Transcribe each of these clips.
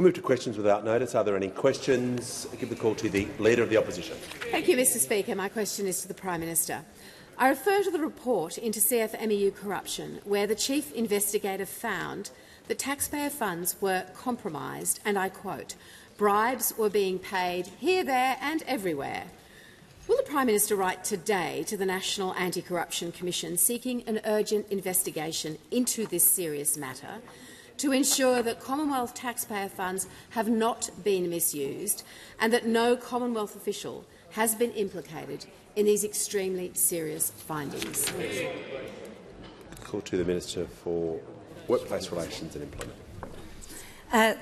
We'll move to questions without notice. Are there any questions? I give the call to the Leader of the Opposition. Thank you, Mr Speaker. My question is to the Prime Minister. I refer to the report into CFMEU corruption, where the Chief Investigator found that taxpayer funds were compromised, and I quote, "Bribes were being paid here, there and everywhere." Will the Prime Minister write today to the National Anti-Corruption Commission seeking an urgent investigation into this serious matter to ensure that Commonwealth taxpayer funds have not been misused and that no Commonwealth official has been implicated in these extremely serious findings? Call to the Minister for Workplace Relations and Employment.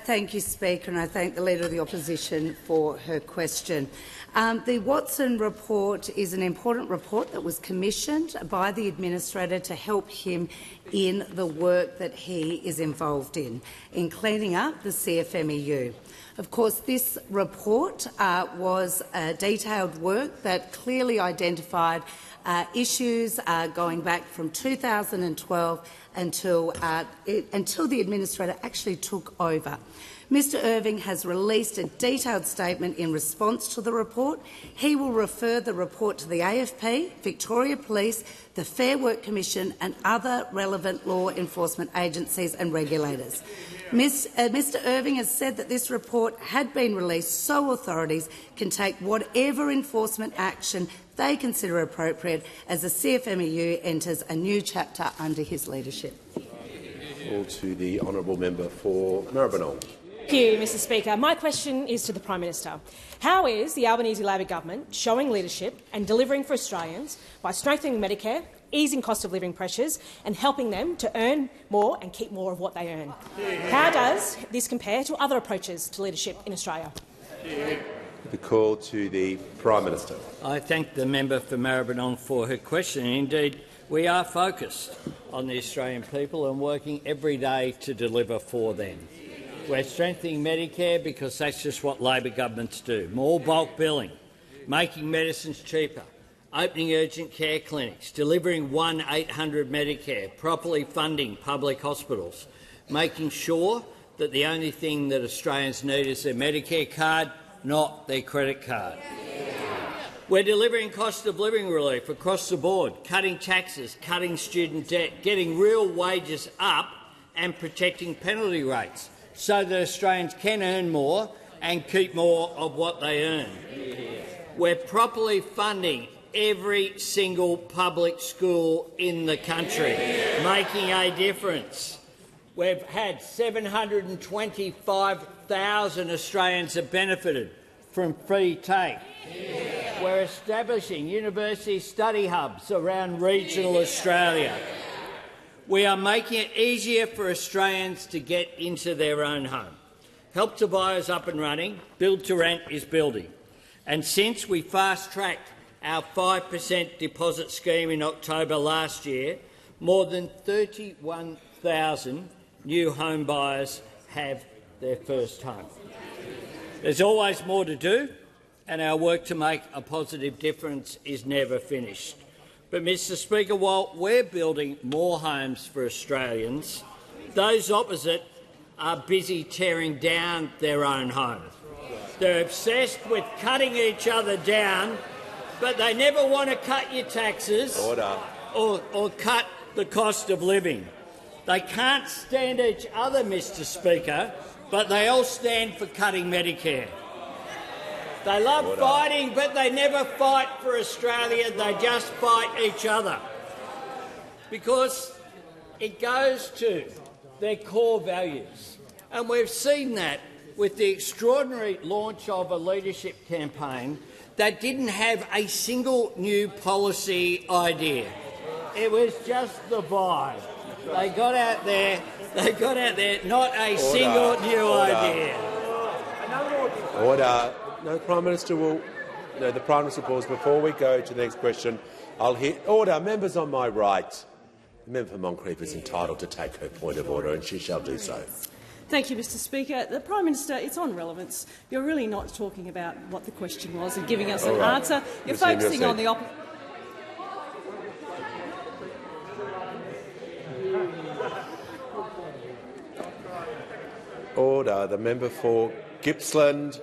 Thank you, Speaker, and I thank the Leader of the Opposition for her question. The Watson report is an important report that was commissioned by the Administrator to help him in the work that he is involved in cleaning up the CFMEU. Of course, this report was detailed work that clearly identified issues going back from 2012 until the Administrator actually took over. Mr Irving has released a detailed statement in response to the report. He will refer the report to the AFP, Victoria Police, the Fair Work Commission and other relevant law enforcement agencies and regulators. Mr Irving has said that this report had been released so authorities can take whatever enforcement action they consider appropriate as the CFMEU enters a new chapter under his leadership. Call to the honourable member for Maribyrnong. Thank you, Mr Speaker. My question is to the Prime Minister. How is the Albanese Labor government showing leadership and delivering for Australians by strengthening Medicare, easing cost of living pressures and helping them to earn more and keep more of what they earn? How does this compare to other approaches to leadership in Australia? The call to the Prime Minister. I thank the member for Maribyrnong for her question. Indeed, we are focused on the Australian people and working every day to deliver for them. We're strengthening Medicare because that's just what Labor governments do. More bulk billing, making medicines cheaper, opening urgent care clinics, delivering 1-800 Medicare, properly funding public hospitals, making sure that the only thing that Australians need is their Medicare card, not their credit card. We're delivering cost of living relief across the board, cutting taxes, cutting student debt, getting real wages up and protecting penalty rates so that Australians can earn more and keep more of what they earn. We're properly funding every single public school in the country, making a difference. We've had 725,000 Australians have benefited from free TAFE. We're establishing university study hubs around regional Australia. We are making it easier for Australians to get into their own home. Help to Buy is up and running. Build to Rent is building. And since we fast-tracked our 5% deposit scheme in October last year, more than 31,000 new home buyers have their first home. There's always more to do, and our work to make a positive difference is never finished. But, Mr Speaker, while we're building more homes for Australians, those opposite are busy tearing down their own homes. They're obsessed with cutting each other down, but they never want to cut your taxes or cut the cost of living. They can't stand each other, Mr Speaker, but they all stand for cutting Medicare. They love fighting, but they never fight for Australia. They just fight each other because it goes to their core values. And we've seen that with the extraordinary launch of a leadership campaign that didn't have a single new policy idea. It was just the vibe. They got out there, not a single new idea. Order. No, Prime Minister will. No, the Prime Minister pause. Before we go to the next question, I'll hear order. Members on my right. The member for Moncrieff is entitled to take her point of order, and she shall do so. Thank you, Mr Speaker. The Prime Minister, it's on relevance. You're really not talking about what the question was and giving us an answer. You're focusing on the opposition. Order. The member for Gippsland,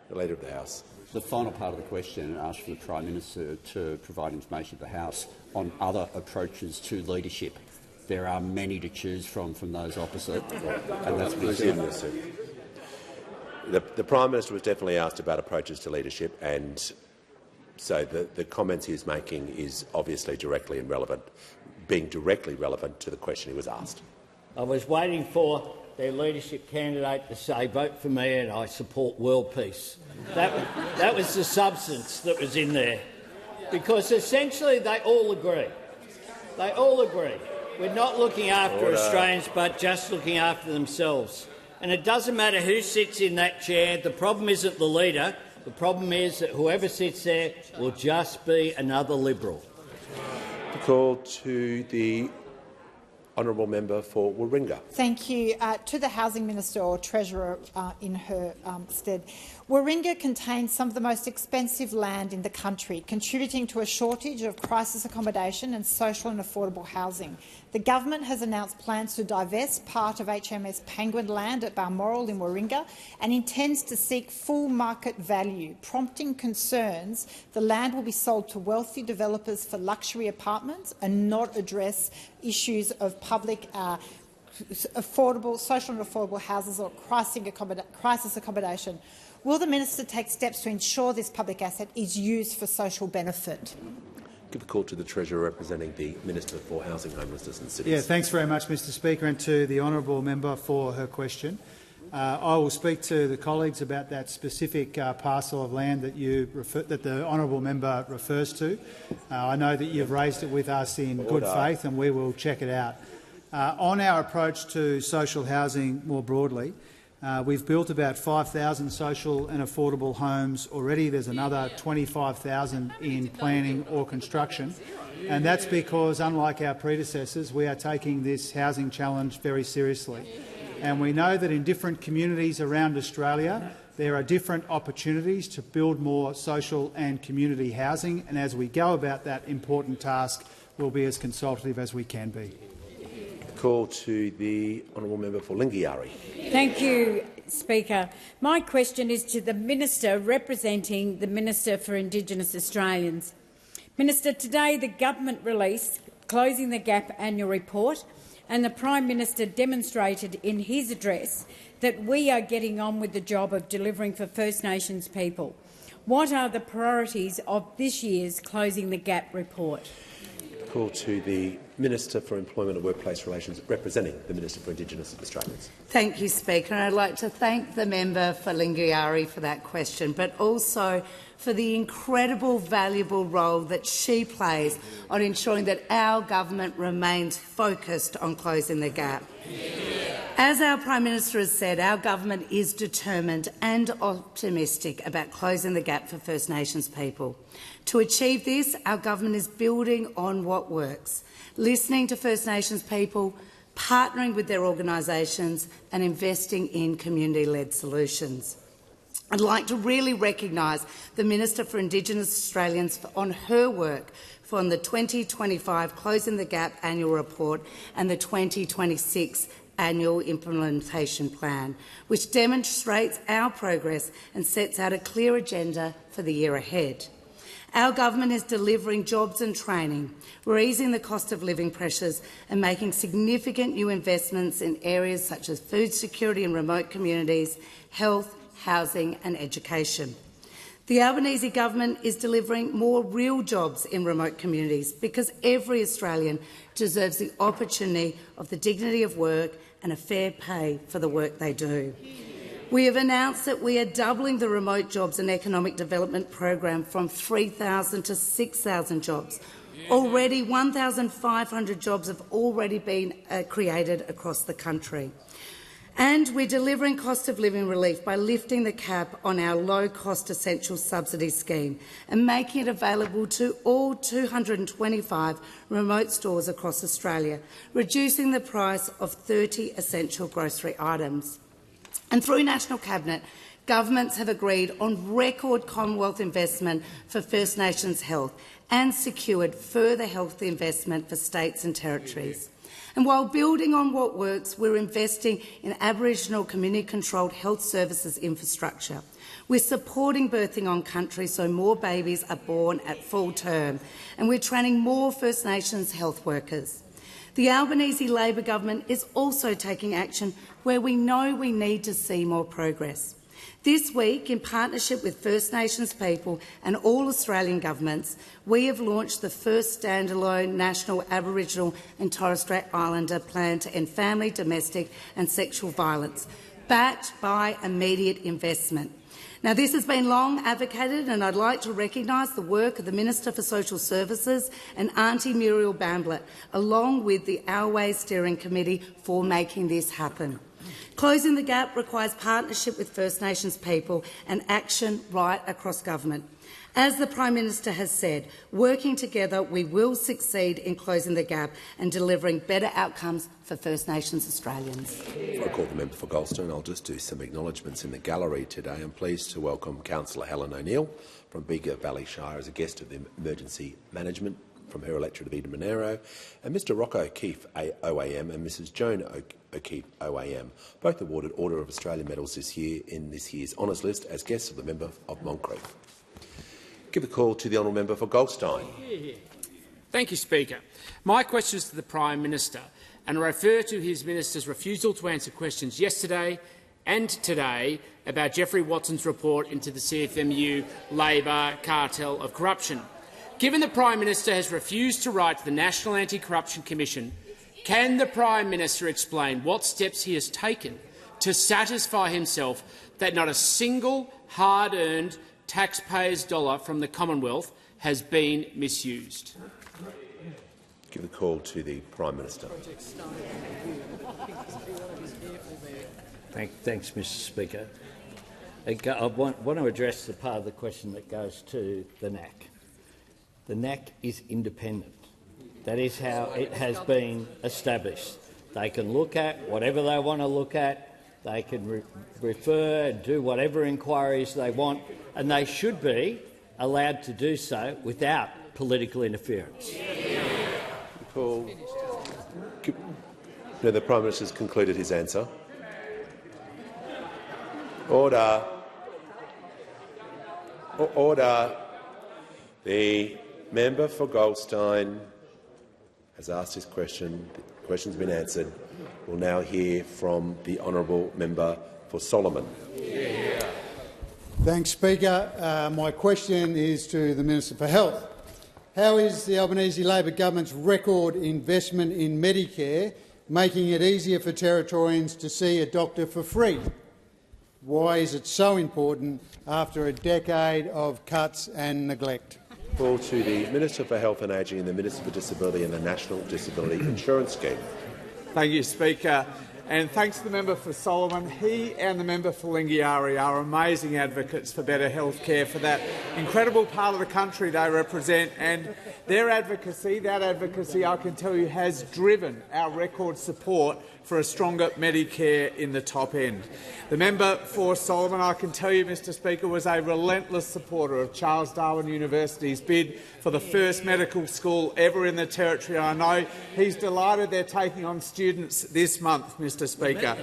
the Leader of the House. The final part of the question asks for the Prime Minister to provide information to the House on other approaches to leadership. There are many to choose from those opposite, and that's the Prime Minister was definitely asked about approaches to leadership, and so the comments he is making is obviously being directly relevant to the question he was asked. I was waiting for their leadership candidate to say, vote for me and I support world peace. That was the substance that was in there. Because essentially they all agree. They all agree. We're not looking after Australians but just looking after themselves. And it doesn't matter who sits in that chair. The problem isn't the leader. The problem is that whoever sits there will just be another Liberal. The call to the honourable member for Warringah. Thank you. To the Housing Minister or Treasurer in her stead. Warringah contains some of the most expensive land in the country, contributing to a shortage of crisis accommodation and social and affordable housing. The government has announced plans to divest part of HMS Penguin land at Balmoral in Warringah and intends to seek full market value, prompting concerns the land will be sold to wealthy developers for luxury apartments and not address issues of public affordable, social and affordable houses or crisis accommodation. Will the minister take steps to ensure this public asset is used for social benefit? Give a call to the Treasurer representing the Minister for Housing, Homelessness and Cities. Yeah, thanks very much, Mr Speaker, and to the honourable member for her question. I will speak to the colleagues about that specific parcel of land that the honourable member refers to. I know that you've raised it with us in good faith, and we will check it out. On our approach to social housing more broadly, we've built about 5,000 social and affordable homes already. There's another 25,000 in planning or construction. And that's because, unlike our predecessors, we are taking this housing challenge very seriously. And we know that in different communities around Australia, there are different opportunities to build more social and community housing. And as we go about that important task, we'll be as consultative as we can be. Call to the honourable member for Lingiari. Thank you, Speaker. My question is to the Minister representing the Minister for Indigenous Australians. Minister, today the government released Closing the Gap annual report, and the Prime Minister demonstrated in his address that we are getting on with the job of delivering for First Nations people. What are the priorities of this year's Closing the Gap report? Call to the Minister for Employment and Workplace Relations, representing the Minister for Indigenous Australians. Thank you, Speaker. And I'd like to thank the member for Lingiari for that question, but also for the incredible, valuable role that she plays on ensuring that our government remains focused on closing the gap. As our Prime Minister has said, our government is determined and optimistic about closing the gap for First Nations people. To achieve this, our government is building on what works, listening to First Nations people, partnering with their organisations and investing in community-led solutions. I'd like to really recognise the Minister for Indigenous Australians on her work on the 2025 Closing the Gap annual report and the 2026 annual implementation plan, which demonstrates our progress and sets out a clear agenda for the year ahead. Our government is delivering jobs and training. We're easing the cost of living pressures and making significant new investments in areas such as food security in remote communities, health, housing and education. The Albanese government is delivering more real jobs in remote communities because every Australian deserves the opportunity of the dignity of work and a fair pay for the work they do. We have announced that we are doubling the Remote Jobs and Economic Development program from 3,000 to 6,000 jobs. Already 1,500 jobs have already been created across the country. And we're delivering cost of living relief by lifting the cap on our low-cost essential subsidy scheme and making it available to all 225 remote stores across Australia, reducing the price of 30 essential grocery items. And through National Cabinet, governments have agreed on record Commonwealth investment for First Nations health and secured further health investment for states and territories. And while building on what works, we're investing in Aboriginal community-controlled health services infrastructure. We're supporting birthing on country so more babies are born at full term, and we're training more First Nations health workers. The Albanese Labor government is also taking action where we know we need to see more progress. This week, in partnership with First Nations people and all Australian governments, we have launched the first standalone national Aboriginal and Torres Strait Islander plan to end family, domestic and sexual violence, backed by immediate investment. Now, this has been long advocated, and I'd like to recognise the work of the Minister for Social Services and Auntie Muriel Bamblett, along with the Always Steering Committee, for making this happen. Closing the gap requires partnership with First Nations people and action right across government. As the Prime Minister has said, working together we will succeed in closing the gap and delivering better outcomes for First Nations Australians. Before I call the member for Goldstein, I'll just do some acknowledgements in the gallery today. I'm pleased to welcome Councillor Helen O'Neill from Bega Valley Shire as a guest of the Emergency Management from her electorate of Eden Monaro, and Mr Rocco O'Keefe OAM and Mrs Joan O'Keefe OAM, both awarded Order of Australia medals this year in this year's honours list as guests of the member of Moncrieff. Give a call to the honourable member for Goldstein. Thank you, Speaker. My question is to the Prime Minister, and I refer to his minister's refusal to answer questions yesterday and today about Geoffrey Watson's report into the CFMU Labor cartel of corruption. Given the Prime Minister has refused to write to the National Anti-Corruption Commission, can the Prime Minister explain what steps he has taken to satisfy himself that not a single hard-earned taxpayers' dollar from the Commonwealth has been misused? Give a call to the Prime Minister. Thanks, Mr Speaker. I want to address the part of the question that goes to the NAC. The NAC is independent. That is how it has been established. They can look at whatever they want to look at. They can refer and do whatever inquiries they want, and they should be allowed to do so without political interference. No, the Prime Minister has concluded his answer. Order. Order. The member for Goldstein has asked his question. The question's been answered. We'll now hear from the honourable member for Solomon. Thanks, Speaker. My question is to the Minister for Health. How is the Albanese Labor government's record investment in Medicare making it easier for Territorians to see a doctor for free? Why is it so important after a decade of cuts and neglect? Call to the Minister for Health and Ageing and the Minister for Disability and the National Disability Insurance Scheme. Thank you, Speaker. And thanks to the member for Solomon. He and the member for Lingiari are amazing advocates for better health care for that incredible part of the country they represent. And their advocacy, I can tell you, has driven our record support for a stronger Medicare in the top end. The member for Solomon, I can tell you, Mr Speaker, was a relentless supporter of Charles Darwin University's bid for the first medical school ever in the Territory. I know he's delighted they're taking on students this month, Mr Speaker.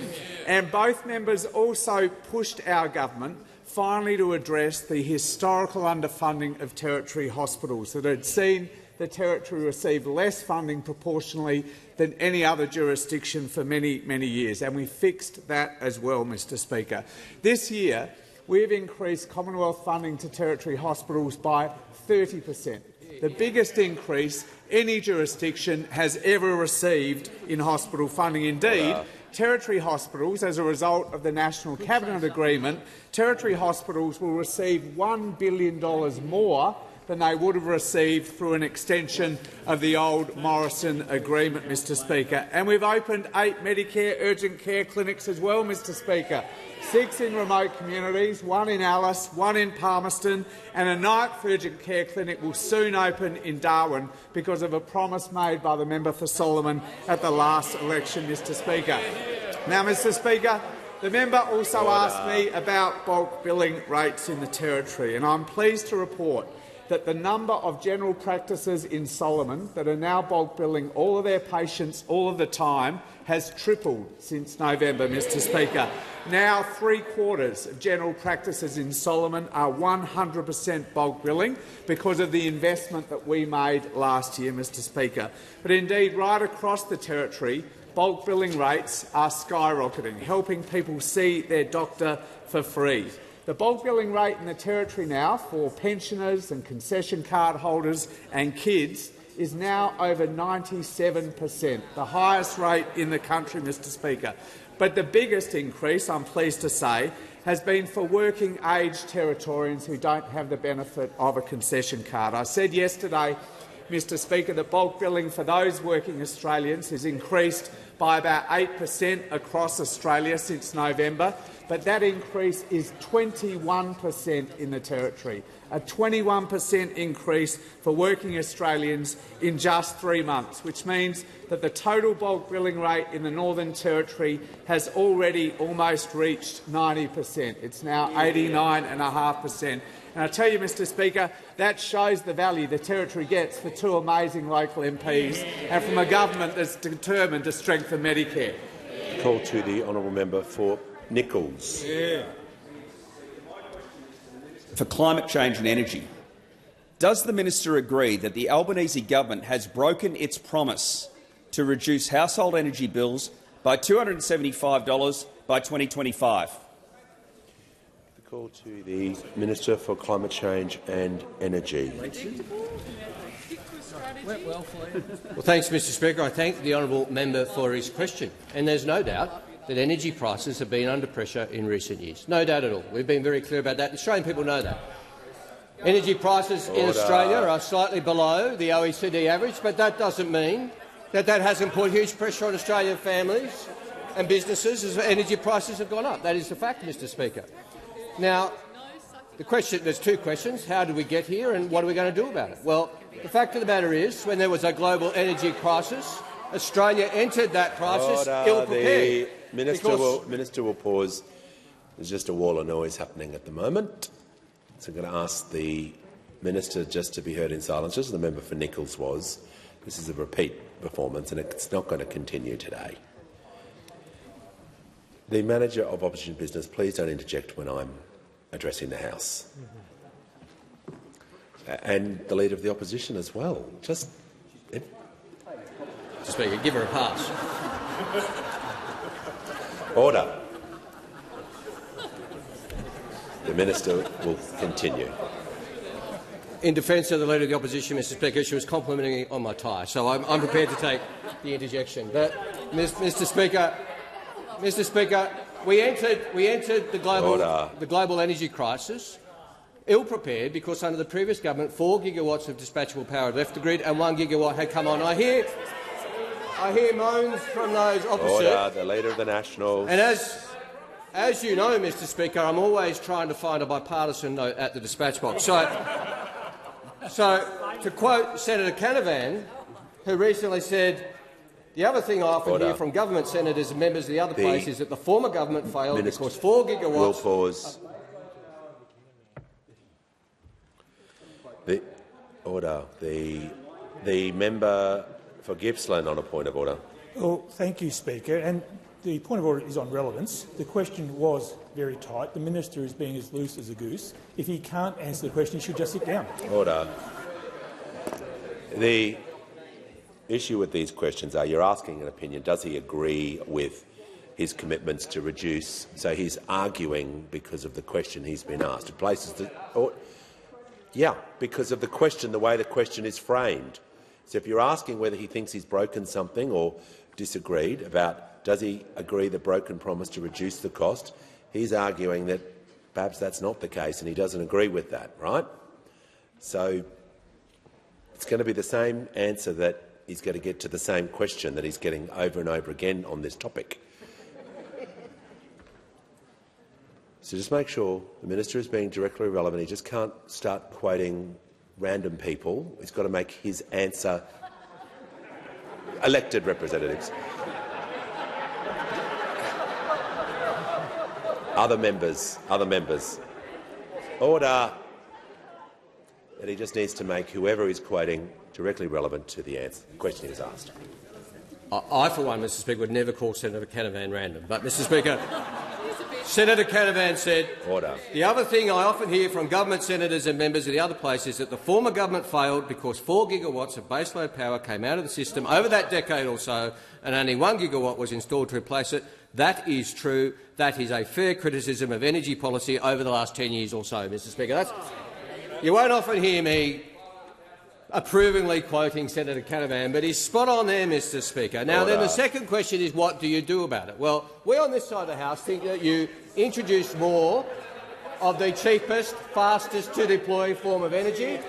And both members also pushed our government finally to address the historical underfunding of Territory hospitals that had seen the Territory receive less funding proportionally than any other jurisdiction for many, many years, and we fixed that as well, Mr Speaker. This year, we've increased Commonwealth funding to Territory hospitals by 30%, the biggest increase any jurisdiction has ever received in hospital funding. Indeed, Territory hospitals, as a result of the National Cabinet Agreement, Territory hospitals will receive $1 billion more than they would have received through an extension of the old Morrison agreement, Mr Speaker. And we've opened 8 Medicare urgent care clinics as well, Mr Speaker. 6 in remote communities, 1 in Alice, 1 in Palmerston, and a 9th urgent care clinic will soon open in Darwin because of a promise made by the member for Solomon at the last election, Mr Speaker. Now, Mr Speaker, the member also asked me about bulk billing rates in the Territory, and I'm pleased to report that the number of general practices in Solomon that are now bulk billing all of their patients all of the time has tripled since November, Mr Speaker. Now 3/4 of general practices in Solomon are 100% bulk billing because of the investment that we made last year, Mr Speaker. But indeed, right across the territory, bulk billing rates are skyrocketing, helping people see their doctor for free. The bulk billing rate in the territory now for pensioners and concession card holders and kids is now over 97%, the highest rate in the country, Mr Speaker. But the biggest increase, I'm pleased to say, has been for working-age Territorians who don't have the benefit of a concession card. I said yesterday, Mr Speaker, that bulk billing for those working Australians has increased by about 8% across Australia since November, but that increase is 21% in the Territory, a 21% increase for working Australians in just 3 months, which means that the total bulk billing rate in the Northern Territory has already almost reached 90%. It's now 89.5%. And I tell you, Mr Speaker, that shows the value the Territory gets for 2 amazing local MPs and from a government that's determined to strengthen Medicare. Call to the honourable member for Nichols. For climate change and energy, does the minister agree that the Albanese government has broken its promise to reduce household energy bills by $275 by 2025? Call to the Minister for Climate Change and Energy. Well, thanks, Mr Speaker. I thank the honourable member for his question. And there's no doubt that energy prices have been under pressure in recent years. No doubt at all. We've been very clear about that. Australian people know that. Energy prices in Australia are slightly below the OECD average, but that doesn't mean that hasn't put huge pressure on Australian families and businesses as energy prices have gone up. That is the fact, Mr Speaker. Now, there's 2 questions. How did we get here and what are we going to do about it? Well, the fact of the matter is, when there was a global energy crisis, Australia entered that crisis ill-prepared. The Minister will pause. There's just a wall of noise happening at the moment. So I'm going to ask the Minister just to be heard in silence, just as the member for Nichols was. This is a repeat performance and it's not going to continue today. The Manager of Opposition Business, please don't interject when I'm addressing the House. And the Leader of the Opposition as well. Just... Mr Speaker, give her a pass. Order. The Minister will continue. In defence of the Leader of the Opposition, Mr Speaker, she was complimenting me on my tie, so I'm prepared to take the interjection. But, Mr Speaker, we entered the global energy crisis ill-prepared because under the previous government 4 gigawatts of dispatchable power had left the grid and 1 gigawatt had come on. I hear moans from those opposite. Order. The Leader of the Nationals. And as you know, Mr Speaker, I'm always trying to find a bipartisan note at the dispatch box. So to quote Senator Canavan, who recently said, the other thing I often hear from government senators and members of the other place is that the former government failed because 4 gigawatts... Will pause. The member for Gippsland on a point of order. Well, thank you, Speaker. And the point of order is on relevance. The question was very tight. The minister is being as loose as a goose. If he can't answer the question, he should just sit down. Order. The issue with these questions are you're asking an opinion. Does he agree with his commitments to reduce? So he's arguing because of the question he's been asked. It places the, because of the question, the way the question is framed. So if you're asking whether he thinks he's broken something or disagreed about does he agree the broken promise to reduce the cost, he's arguing that perhaps that's not the case and he doesn't agree with that, right? So it's going to be the same answer that he's going to get to the same question that he's getting over and over again on this topic. So just make sure the minister is being directly relevant. He just can't start quoting random people. He's got to make his answer elected representatives. Other members. Order. that he just needs to make whoever he's quoting directly relevant to the question he was asked. I, for one, Mr Speaker, would never call Senator Canavan random. But, Mr Speaker, Senator Canavan said, Order. The other thing I often hear from government senators and members of the other places is that the former government failed because 4 gigawatts of baseload power came out of the system over that decade or so, and only 1 gigawatt was installed to replace it. That is true. That is a fair criticism of energy policy over the last 10 years or so, Mr Speaker. You won't often hear me approvingly quoting Senator Canavan, but he's spot on there, Mr Speaker. Now, then the second question is, what do you do about it? Well, we on this side of the House think that you introduce more of the cheapest, fastest to deploy form of energy.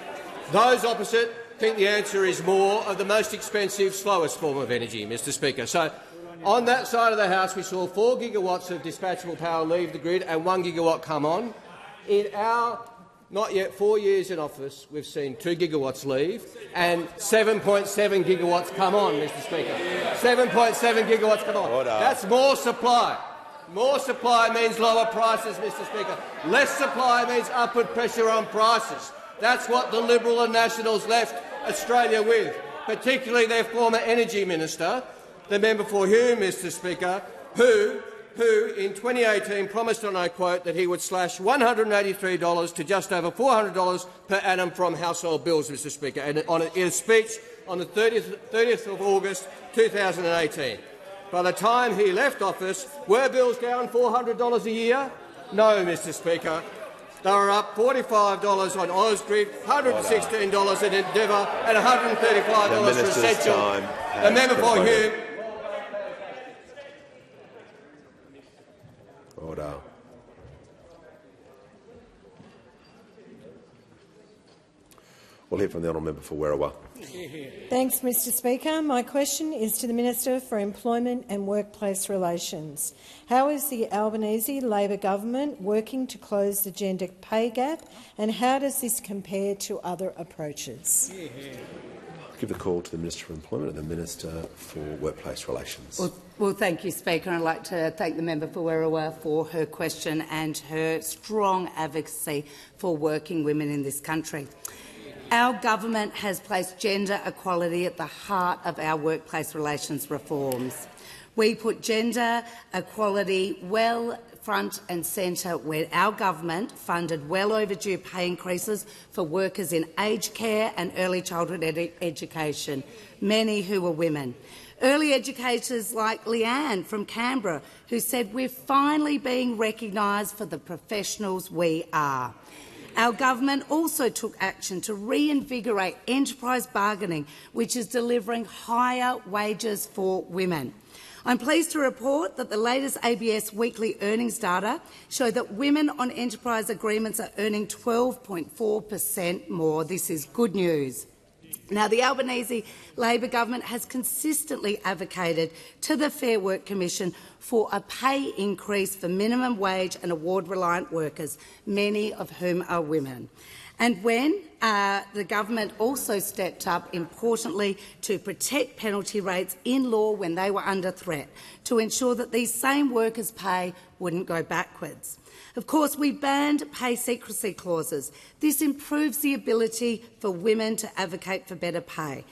Those opposite think the answer is more of the most expensive, slowest form of energy, Mr Speaker. So, on that side of the House, we saw 4 gigawatts of dispatchable power leave the grid and 1 gigawatt come on. In our not yet 4 years in office, we've seen 2 gigawatts leave and 7.7 gigawatts come on, Mr Speaker. 7.7 gigawatts come on. Order. That's more supply. More supply means lower prices, Mr Speaker. Less supply means upward pressure on prices. That's what the Liberal and Nationals left Australia with, particularly their former Energy Minister, the member for Hume, Mr Speaker, who in 2018 promised, and I quote, that he would slash $183 to just over $400 per annum from household bills, Mr Speaker, and in a speech on the 30th of August 2018. By the time he left office, were bills down $400 a year? No, Mr Speaker. They were up $45 on Ausgrid, $116 at Endeavour and $135 for Essential. The member for Hume. Order. We'll hear from the honourable member for Werriwa. Thanks, Mr Speaker. My question is to the Minister for Employment and Workplace Relations. How is the Albanese Labor government working to close the gender pay gap, and how does this compare to other approaches? I'll give the call to the Minister for Employment and the Minister for Workplace Relations. Well, thank you, Speaker. I'd like to thank the member for Werriwa for her question and her strong advocacy for working women in this country. Our government has placed gender equality at the heart of our workplace relations reforms. We put gender equality well front and centre when our government funded well overdue pay increases for workers in aged care and early childhood education, many who were women. Early educators like Leanne from Canberra, who said, "We're finally being recognised for the professionals we are." Our government also took action to reinvigorate enterprise bargaining, which is delivering higher wages for women. I'm pleased to report that the latest ABS weekly earnings data show that women on enterprise agreements are earning 12.4% more. This is good news. Now, the Albanese Labor government has consistently advocated to the Fair Work Commission for a pay increase for minimum wage and award-reliant workers, many of whom are women. And when the government also stepped up, importantly, to protect penalty rates in law when they were under threat, to ensure that these same workers' pay wouldn't go backwards. Of course, we banned pay secrecy clauses. This improves the ability for women to advocate for better pay.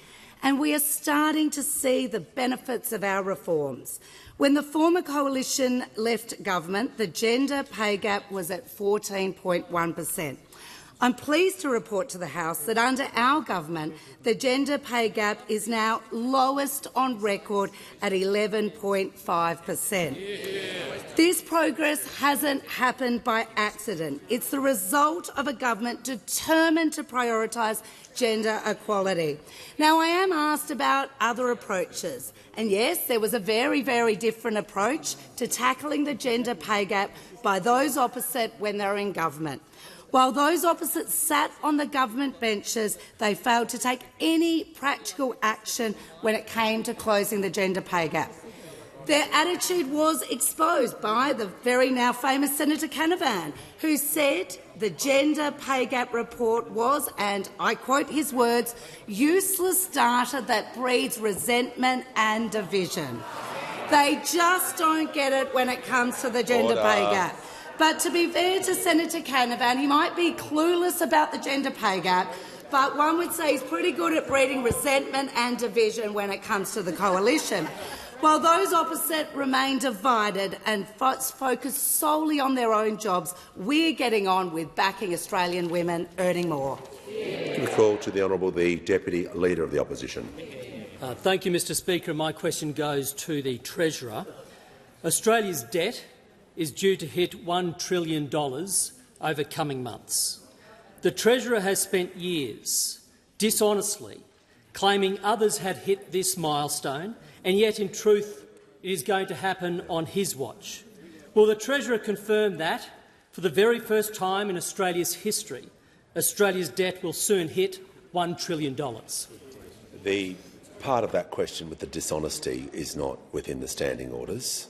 And we are starting to see the benefits of our reforms. When the former coalition left government, the gender pay gap was at 14.1%. I'm pleased to report to the House that under our government, the gender pay gap is now lowest on record at 11.5%. This progress hasn't happened by accident. It's the result of a government determined to prioritise gender equality. Now, I am asked about other approaches. And yes, there was a very, very different approach to tackling the gender pay gap by those opposite when they were in government. While those opposite sat on the government benches, they failed to take any practical action when it came to closing the gender pay gap. Their attitude was exposed by the very now famous Senator Canavan, who said the gender pay gap report was, and I quote his words, "useless data that breeds resentment and division." They just don't get it when it comes to the gender pay gap. But to be fair to Senator Canavan, he might be clueless about the gender pay gap, but one would say he's pretty good at breeding resentment and division when it comes to the coalition. While those opposite remain divided and focus solely on their own jobs, we're getting on with backing Australian women earning more. The call to the Honourable the Deputy Leader of the Opposition. Thank you, Mr Speaker. My question goes to the Treasurer. Australia's debt is due to hit $1 trillion over coming months. The Treasurer has spent years dishonestly claiming others had hit this milestone, and yet, in truth, it is going to happen on his watch. Will the Treasurer confirm that, for the very first time in Australia's history, Australia's debt will soon hit $1 trillion? The part of that question with the dishonesty is not within the standing orders,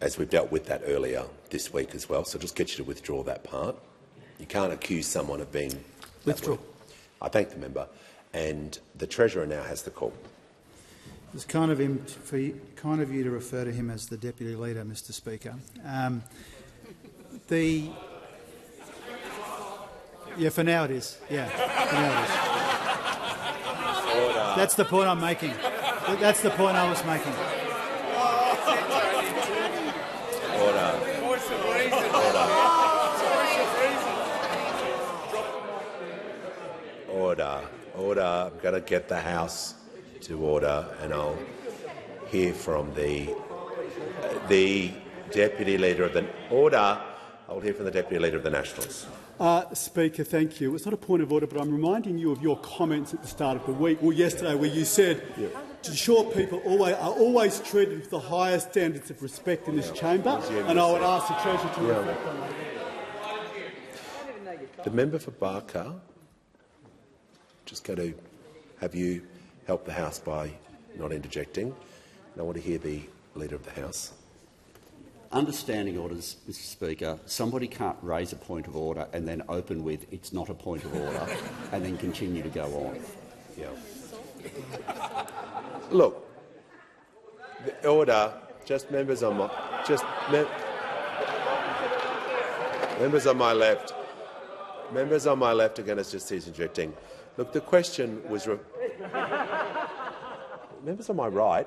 as we've dealt with that earlier this week as well, so I'll just get you to withdraw that part. You can't accuse someone of being— Withdraw. I thank the member, and the Treasurer now has the call. It's kind of you to refer to him as the Deputy Leader, Mr Speaker. For now it is. Yeah, for now it is. Order. That's the point I'm making. That's the point I was making. Order. I'm going to get the House to order, and I'll hear from the Deputy Leader of the I'll hear from the Deputy Leader of the Nationals. Speaker, thank you. It's not a point of order, but I'm reminding you of your comments at the start of the week, or yesterday, where you said short people are always treated with the highest standards of respect in this chamber, and I would ask the Treasurer to reflect on that. The member for Barker, just going to have you help the House by not interjecting. And I want to hear the Leader of the House. Under standing orders, Mr Speaker, somebody can't raise a point of order and then open with "it's not a point of order" and then continue to go on. Yeah. Look, the order. Just members on my members on my left. Members on my left are going to just cease interjecting. Look, the question was. Members on my right,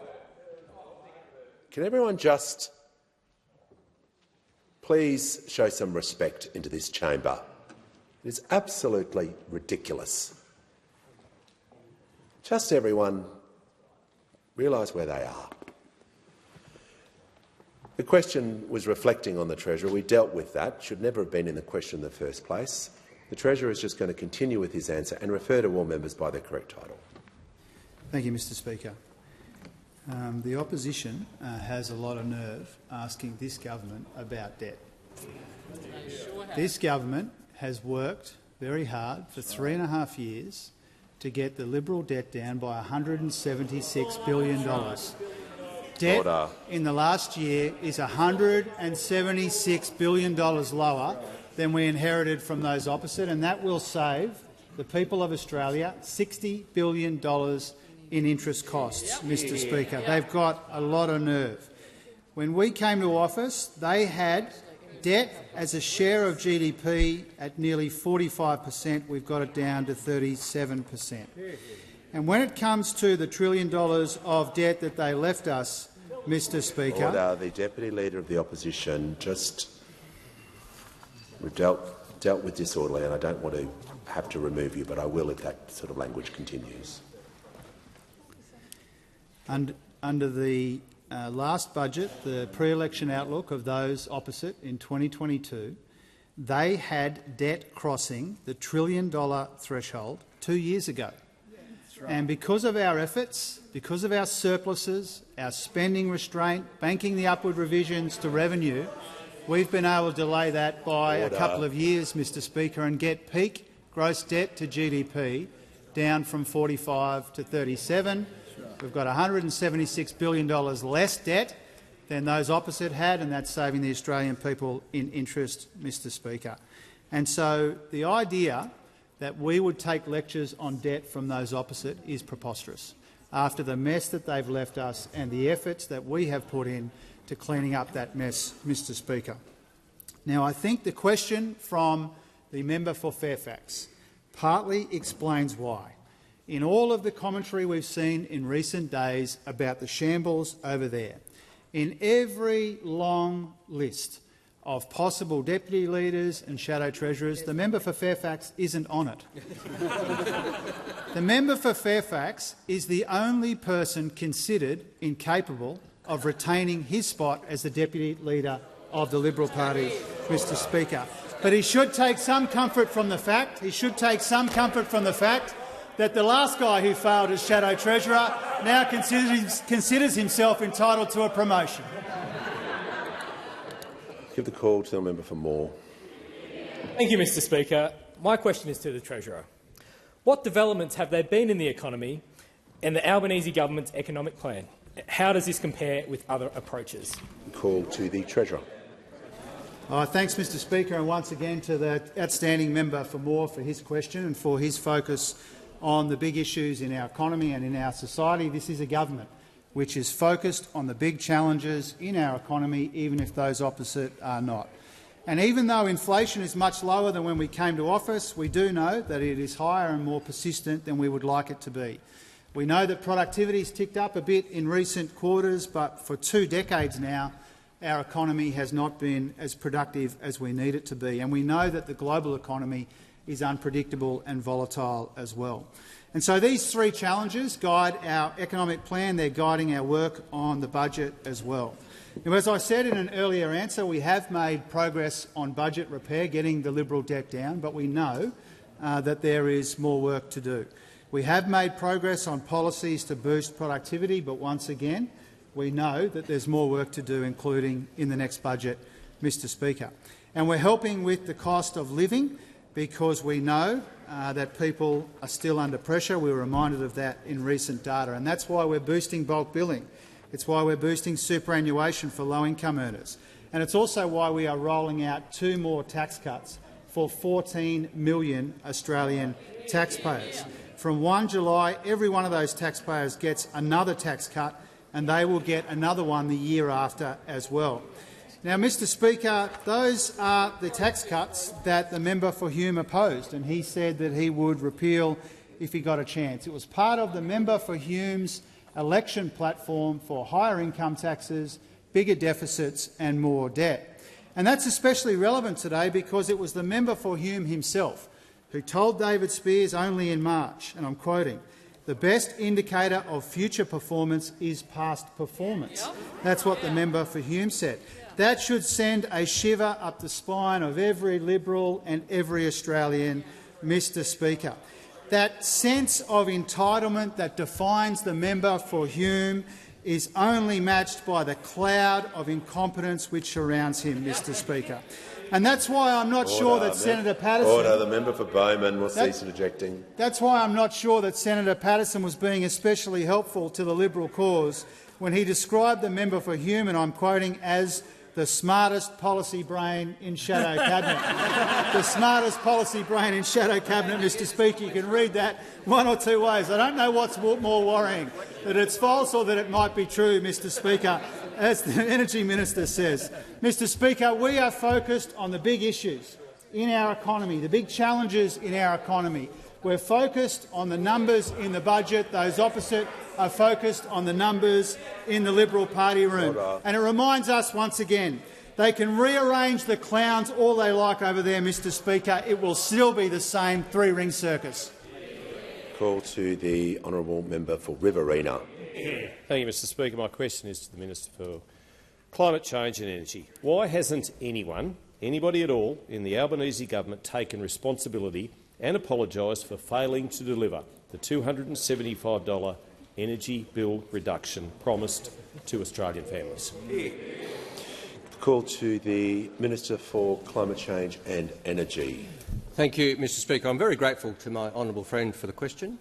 can everyone just please show some respect into this chamber? It is absolutely ridiculous. Just everyone realise where they are. The question was reflecting on the Treasurer. We dealt with that. Should never have been in the question in the first place. The Treasurer is just going to continue with his answer and refer to all members by their correct title. Thank you, Mr Speaker. The opposition has a lot of nerve asking this government about debt. This government has worked very hard for 3.5 years to get the Liberal debt down by $176 billion. Debt in the last year is $176 billion lower than we inherited from those opposite, and that will save the people of Australia $60 billion in interest costs, Mr Speaker. They've got a lot of nerve. When we came to office, they had debt as a share of GDP at nearly 45%. We've got it down to 37%. And when it comes to the $1 trillion of debt that they left us, Mr Speaker— Order. The Deputy Leader of the Opposition, we've dealt with disorderly, and I don't want to have to remove you, but I will if that sort of language continues. Under the last budget, the pre-election outlook of those opposite in 2022, they had debt crossing the $1 trillion threshold 2 years ago. And because of our efforts, because of our surpluses, our spending restraint, banking the upward revisions to revenue, we've been able to delay that by a couple of years, Mr Speaker, and get peak gross debt to GDP down from 45 to 37. We've got $176 billion less debt than those opposite had, and that's saving the Australian people in interest, Mr Speaker. And so the idea that we would take lectures on debt from those opposite is preposterous, after the mess that they've left us and the efforts that we have put in to cleaning up that mess, Mr Speaker. Now, I think the question from the member for Fairfax partly explains why. In all of the commentary we've seen in recent days about the shambles over there, in every long list of possible deputy leaders and shadow treasurers, the member for Fairfax isn't on it. The member for Fairfax is the only person considered incapable of retaining his spot as the deputy leader of the Liberal Party, Mr. Speaker. But he should take some comfort from the fact, that the last guy who failed as shadow treasurer now considers himself entitled to a promotion. Give the call to the member for Moore. Thank you, Mr. Speaker. My question is to the Treasurer. What developments have there been in the economy and the Albanese government's economic plan? How does this compare with other approaches? Call to the Treasurer. Thanks, Mr. Speaker, and once again to the outstanding member for Moore for his question and for his focus on the big issues in our economy and in our society. This is a government which is focused on the big challenges in our economy, even if those opposite are not. And even though inflation is much lower than when we came to office, we do know that it is higher and more persistent than we would like it to be. We know that productivity has ticked up a bit in recent quarters, but for 2 decades now, our economy has not been as productive as we need it to be. And we know that the global economy is unpredictable and volatile as well. And so these 3 challenges guide our economic plan. They're guiding our work on the budget as well. Now, as I said in an earlier answer, we have made progress on budget repair, getting the Liberal debt down, but we know that there is more work to do. We have made progress on policies to boost productivity, but once again, we know that there's more work to do, including in the next budget, Mr. Speaker. And we're helping with the cost of living because we know that people are still under pressure. We were reminded of that in recent data, and that's why we're boosting bulk billing. It's why we're boosting superannuation for low-income earners. And it's also why we are rolling out 2 more tax cuts for 14 million Australian taxpayers. From 1 July, every one of those taxpayers gets another tax cut, and they will get another one the year after as well. Now, Mr. Speaker, those are the tax cuts that the member for Hume opposed, and he said that he would repeal if he got a chance. It was part of the member for Hume's election platform for higher income taxes, bigger deficits and more debt. And that's especially relevant today because it was the member for Hume himself who told David Spears only in March, and I'm quoting, "The best indicator of future performance is past performance." That's what the member for Hume said. That should send a shiver up the spine of every Liberal and every Australian, Mr. Speaker. That sense of entitlement that defines the member for Hume is only matched by the cloud of incompetence which surrounds him, Mr. Speaker. And that's why I'm not sure that Senator Patterson— Order. The member for Bowman will cease interjecting. That's why I'm not sure that Senator Patterson was being especially helpful to the Liberal cause when he described the member for Hume, and I'm quoting, as the smartest policy brain in shadow cabinet. The smartest policy brain in shadow cabinet, Mr. Speaker. You can read that 1 or 2 ways. I don't know what's more worrying, that it's false or that it might be true, Mr. Speaker, as the Energy Minister says. Mr. Speaker, we are focused on the big issues in our economy, the big challenges in our economy. We're focused on the numbers in the budget. Those opposite are focused on the numbers in the Liberal Party room. And it reminds us once again, they can rearrange the clowns all they like over there, Mr. Speaker. It will still be the same 3-ring circus. Call to the honourable member for Riverina. Thank you, Mr. Speaker. My question is to the Minister for Climate Change and Energy. Why hasn't anybody at all in the Albanese government taken responsibility and apologised for failing to deliver the $275 energy bill reduction promised to Australian families? Call to the Minister for Climate Change and Energy. Thank you, Mr. Speaker. I'm very grateful to my honourable friend for the question,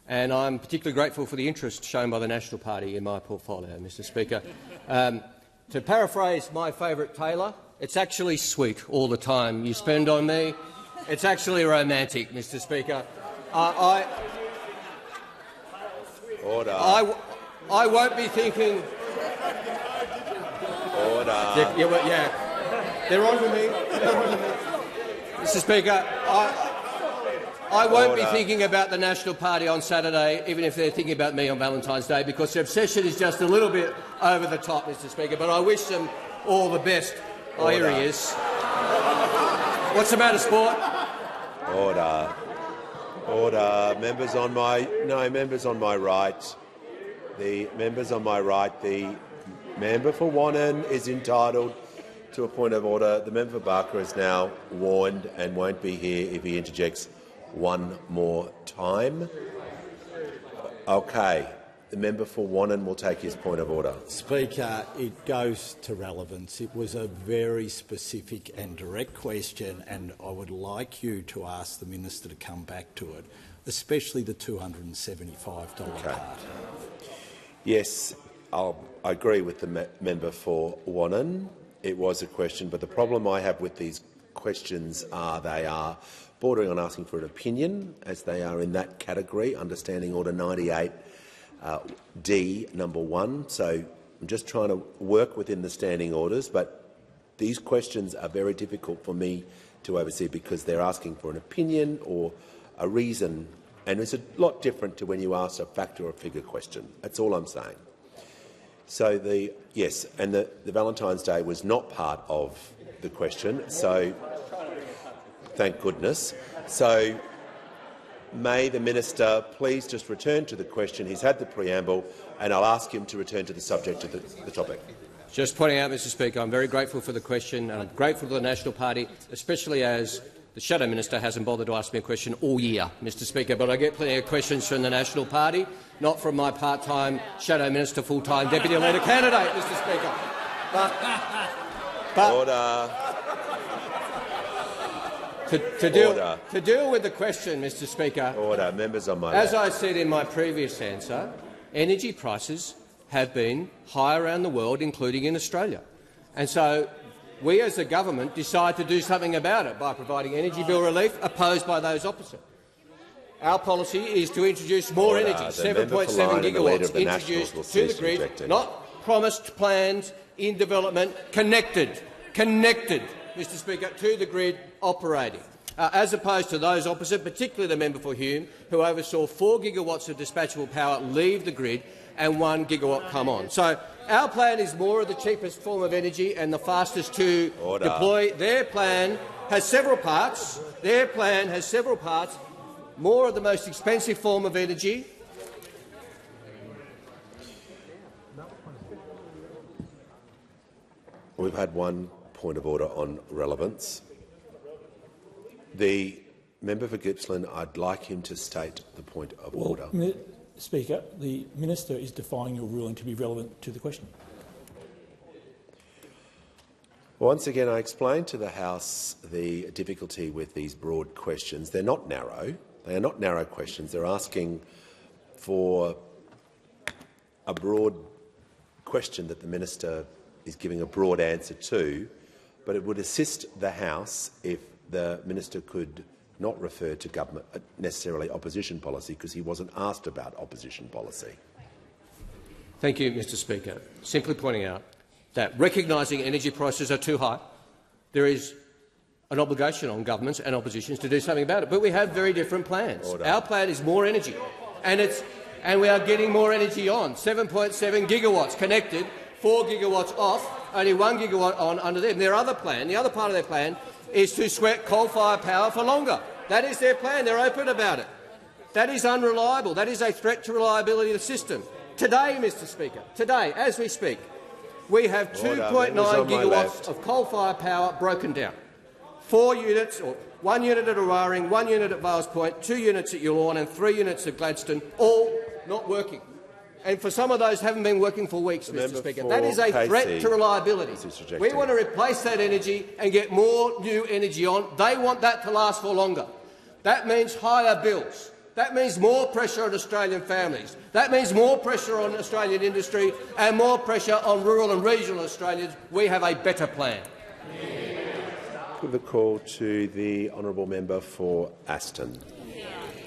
and I'm particularly grateful for the interest shown by the National Party in my portfolio, Mr. Speaker. To paraphrase my favourite tailor, it's actually sweet all the time you spend on me. It's actually romantic, Mr. Speaker. Order. I won't be thinking— Order. Yeah. They're on to me. Mr Speaker, I won't be thinking about the National Party on Saturday, even if they're thinking about me on Valentine's Day, because their obsession is just a little bit over the top, Mr Speaker. But I wish them all the best. Oh, here he is. What's the matter, sport? Order. Order. Members on my right. The members on my right. The member for Wannon is entitled to a point of order. The member for Barker is now warned and won't be here if he interjects one more time. Okay. The member for Wannon will take his point of order. Speaker, it goes to relevance. It was a very specific and direct question, and I would like you to ask the minister to come back to it, especially the $275 part. Yes, I agree with the member for Wannon. It was a question, but the problem I have with these questions are they are bordering on asking for an opinion, as they are in that category, understanding Order 98. D, number 1. So I'm just trying to work within the standing orders, but these questions are very difficult for me to oversee because they're asking for an opinion or a reason, and it's a lot different to when you ask a fact or a figure question. That's all I'm saying. So the Valentine's Day was not part of the question, so thank goodness. So may the minister please just return to the question. He's had the preamble, and I'll ask him to return to the subject of the topic. Just pointing out, Mr Speaker, I'm very grateful for the question, and I'm grateful to the National Party, especially as the Shadow Minister hasn't bothered to ask me a question all year, Mr Speaker. But I get plenty of questions from the National Party, not from my part-time Shadow Minister, full-time Deputy Leader candidate, Mr Speaker. Order. To deal with the question, Mr Speaker, Order. Members on my as left. I said in my previous answer, energy prices have been high around the world, including in Australia. And so we as a government decide to do something about it by providing energy bill relief, opposed by those opposite. Our policy is to introduce more energy, 7.7 gigawatts introduced to the grid, not promised plans in development, connected, Mr Speaker, to the grid operating, as opposed to those opposite, particularly the member for Hume, who oversaw 4 gigawatts of dispatchable power leave the grid and 1 gigawatt come on. So our plan is more of the cheapest form of energy and the fastest to deploy. Their plan has several parts. More of the most expensive form of energy. We've had one point of order on relevance. The member for Gippsland, I'd like him to state the point of order. Speaker, the minister is defying your ruling to be relevant to the question. Once again, I explained to the House the difficulty with these broad questions. They're not narrow. They are not narrow questions. They're asking for a broad question that the minister is giving a broad answer to, but it would assist the House if the minister could not refer to government necessarily opposition policy, because he wasn't asked about opposition policy. Thank you, Mr Speaker. Simply pointing out that recognising energy prices are too high, there is an obligation on governments and oppositions to do something about it. But we have very different plans. Our plan is more energy, and we are getting more energy on. 7.7 gigawatts connected, 4 gigawatts off, only 1 gigawatt on under them. Their other plan, the other part of their plan, is to sweat coal-fired power for longer. That is their plan. They're open about it. That is unreliable. That is a threat to reliability of the system. Today, Mr Speaker, today, as we speak, we have 2.9 gigawatts of coal-fired power broken down. 4 units, or 1 unit at Eraring, 1 unit at Vales Point, 2 units at Yallourn and 3 units at Gladstone, all not working. And for some of those haven't been working for weeks, Mr Speaker. That is a threat to reliability. We want to replace that energy and get more new energy on. They want that to last for longer. That means higher bills. That means more pressure on Australian families. That means more pressure on Australian industry and more pressure on rural and regional Australians. We have a better plan. Give the call to the honourable member for Aston.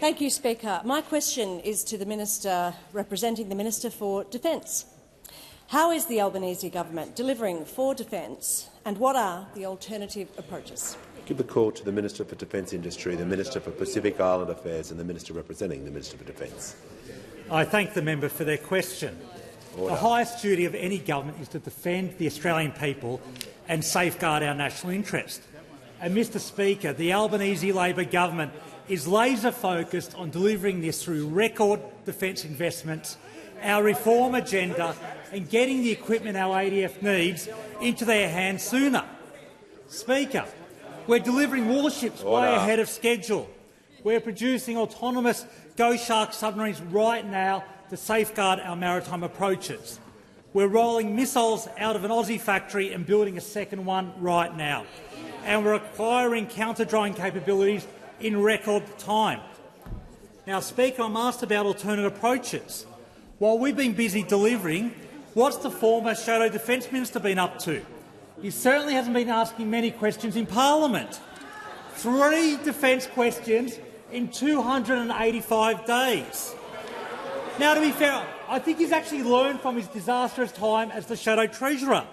Thank you, Speaker. My question is to the Minister representing the Minister for Defence. How is the Albanese government delivering for defence, and what are the alternative approaches? Give the call to the Minister for Defence Industry, the Minister for Pacific Island Affairs and the Minister representing the Minister for Defence. I thank the member for their question. Order. The highest duty of any government is to defend the Australian people and safeguard our national interest. And, Mr Speaker, the Albanese Labor government is laser-focused on delivering this through record defence investments, our reform agenda and getting the equipment our ADF needs into their hands sooner. Speaker, we're delivering warships way ahead of schedule. We're producing autonomous Ghost Shark submarines right now to safeguard our maritime approaches. We're rolling missiles out of an Aussie factory and building a second one right now. And we're acquiring counter-drone capabilities in record time. Now, Speaker, I'm asked about alternate approaches. While we've been busy delivering, what's the former Shadow Defence Minister been up to? He certainly hasn't been asking many questions in Parliament. 3 defence questions in 285 days. Now, to be fair, I think he's actually learned from his disastrous time as the Shadow Treasurer.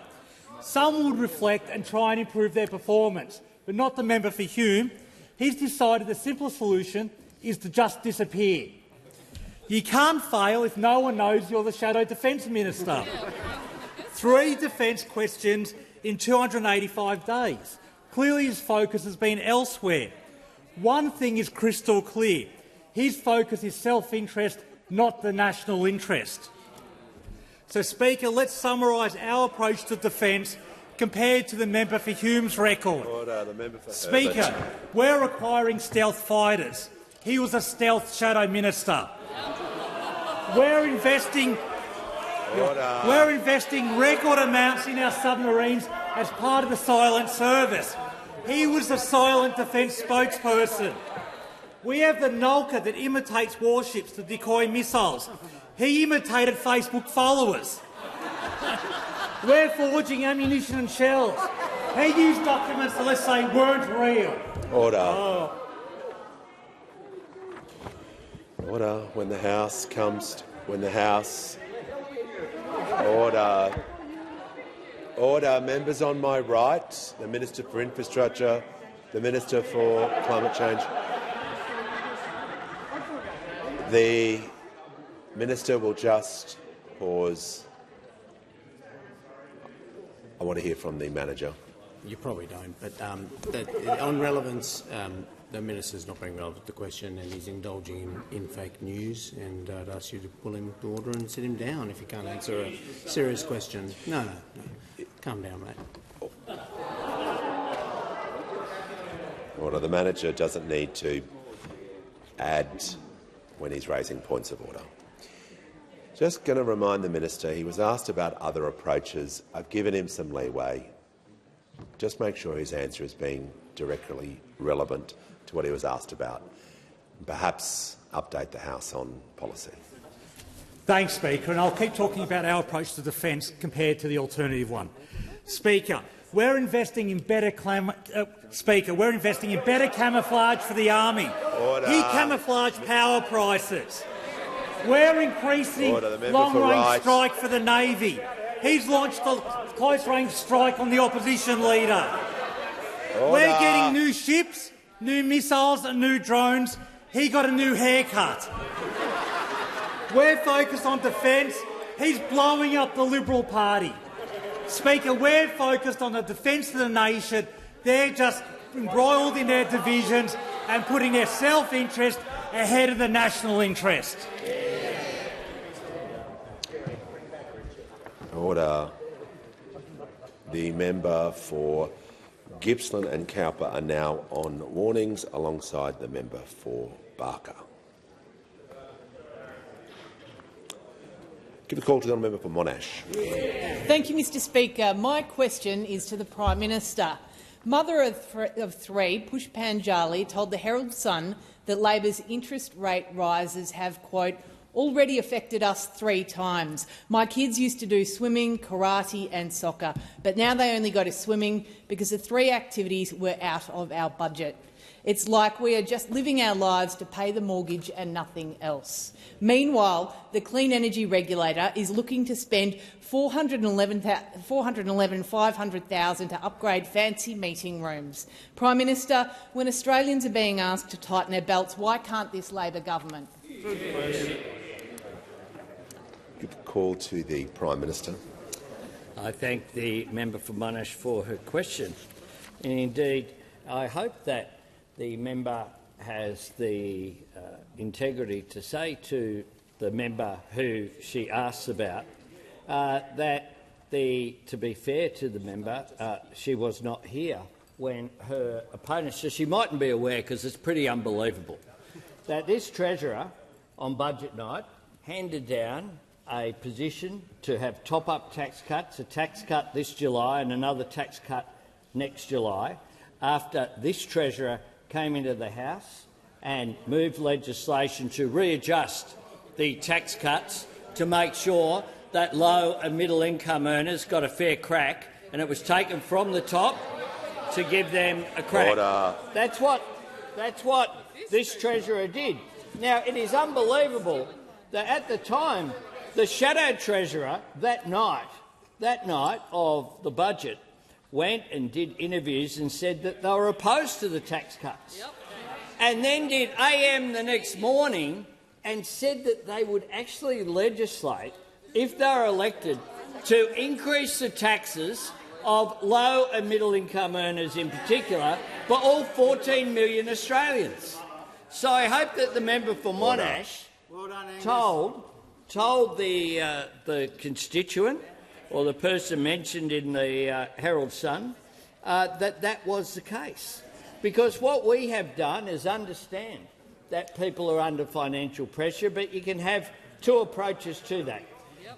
Some would reflect and try and improve their performance, but not the member for Hume. He's decided the simple solution is to just disappear. You can't fail if no one knows you're the Shadow Defence Minister. 3 defence questions in 285 days. Clearly his focus has been elsewhere. One thing is crystal clear. His focus is self-interest, not the national interest. So, Speaker, let's summarise our approach to defence compared to the member for Hume's record. Order, the member for Speaker, Herbert. we're acquiring stealth fighters. He was a stealth Shadow Minister. We're investing record amounts in our submarines as part of the silent service. He was the silent defence spokesperson. We have the Nulka that imitates warships to decoy missiles. He imitated Facebook followers. We're forging ammunition and shells. He used documents that, let's say, weren't real. Order. Oh. Order. When the House comes... Order. Order. Members on my right, the Minister for Infrastructure, the Minister for Climate Change. The Minister will just pause. I want to hear from the manager. You probably don't, but on relevance, the Minister's not being relevant to the question and he's indulging in fake news, and I'd ask you to pull him to order and sit him down if he can't answer a serious question. No. Calm down, mate. Order. The manager doesn't need to add when he's raising points of order. Just going to remind the minister he was asked about other approaches. I've given him some leeway. Just make sure his answer is being directly relevant to what he was asked about. Perhaps update the House on policy. Thanks, Speaker, and I'll keep talking about our approach to defence compared to the alternative one. Speaker, we're investing in better camouflage for the Army. Order. He camouflaged power prices. We're increasing long-range strike for the Navy. He's launched a close-range strike on the opposition leader. Order. We're getting new ships, new missiles and new drones. He got a new haircut. We're focused on defence. He's blowing up the Liberal Party. Speaker, we're focused on the defence of the nation. They're just embroiled in their divisions and putting their self-interest ahead of the national interest. Order. The member for Gippsland and Cowper are now on warnings alongside the member for Barker. Give a call to the member for Monash. Thank you, Mr Speaker. My question is to the Prime Minister. Mother of 3, Pushpan Jali, told the Herald Sun that Labor's interest rate rises have, quote, already affected us 3 times. My kids used to do swimming, karate and soccer, but now they only go to swimming because the 3 activities were out of our budget. It's like we are just living our lives to pay the mortgage and nothing else. Meanwhile, the Clean Energy Regulator is looking to spend $411,500 to upgrade fancy meeting rooms. Prime Minister, when Australians are being asked to tighten their belts, why can't this Labor government? Give a call to the Prime Minister. I thank the member for Monash for her question. And indeed, I hope that the member has the integrity to say to the member who she asks about that, to be fair to the member, she was not here when her opponent, so she mightn't be aware because it's pretty unbelievable, that this Treasurer on budget night handed down a position to have top-up tax cuts, a tax cut this July and another tax cut next July, after this Treasurer came into the House and moved legislation to readjust the tax cuts to make sure that low and middle income earners got a fair crack, and it was taken from the top to give them a crack. Order. That's what this Treasurer did. Now, it is unbelievable that at the time the shadow Treasurer that night of the budget went and did interviews and said that they were opposed to the tax cuts, and then did AM the next morning and said that they would actually legislate, if they were elected, to increase the taxes of low and middle income earners in particular, but all 14 million Australians. So I hope that the member for Monash told the constituent or the person mentioned in the Herald Sun that was the case. Because what we have done is understand that people are under financial pressure, but you can have 2 approaches to that.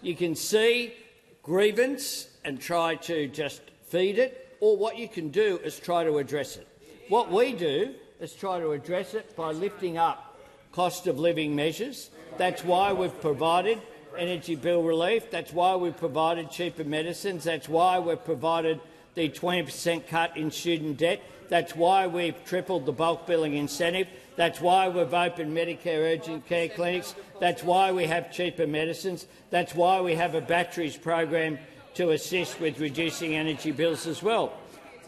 You can see grievance and try to just feed it, or what you can do is try to address it. What we do is try to address it by lifting up cost of living measures. That's why we've provided energy bill relief. That's why we've provided cheaper medicines. That's why we've provided the 20% cut in student debt. That's why we've tripled the bulk billing incentive. That's why we've opened Medicare urgent care clinics. That's why we have cheaper medicines. That's why we have a batteries program to assist with reducing energy bills as well.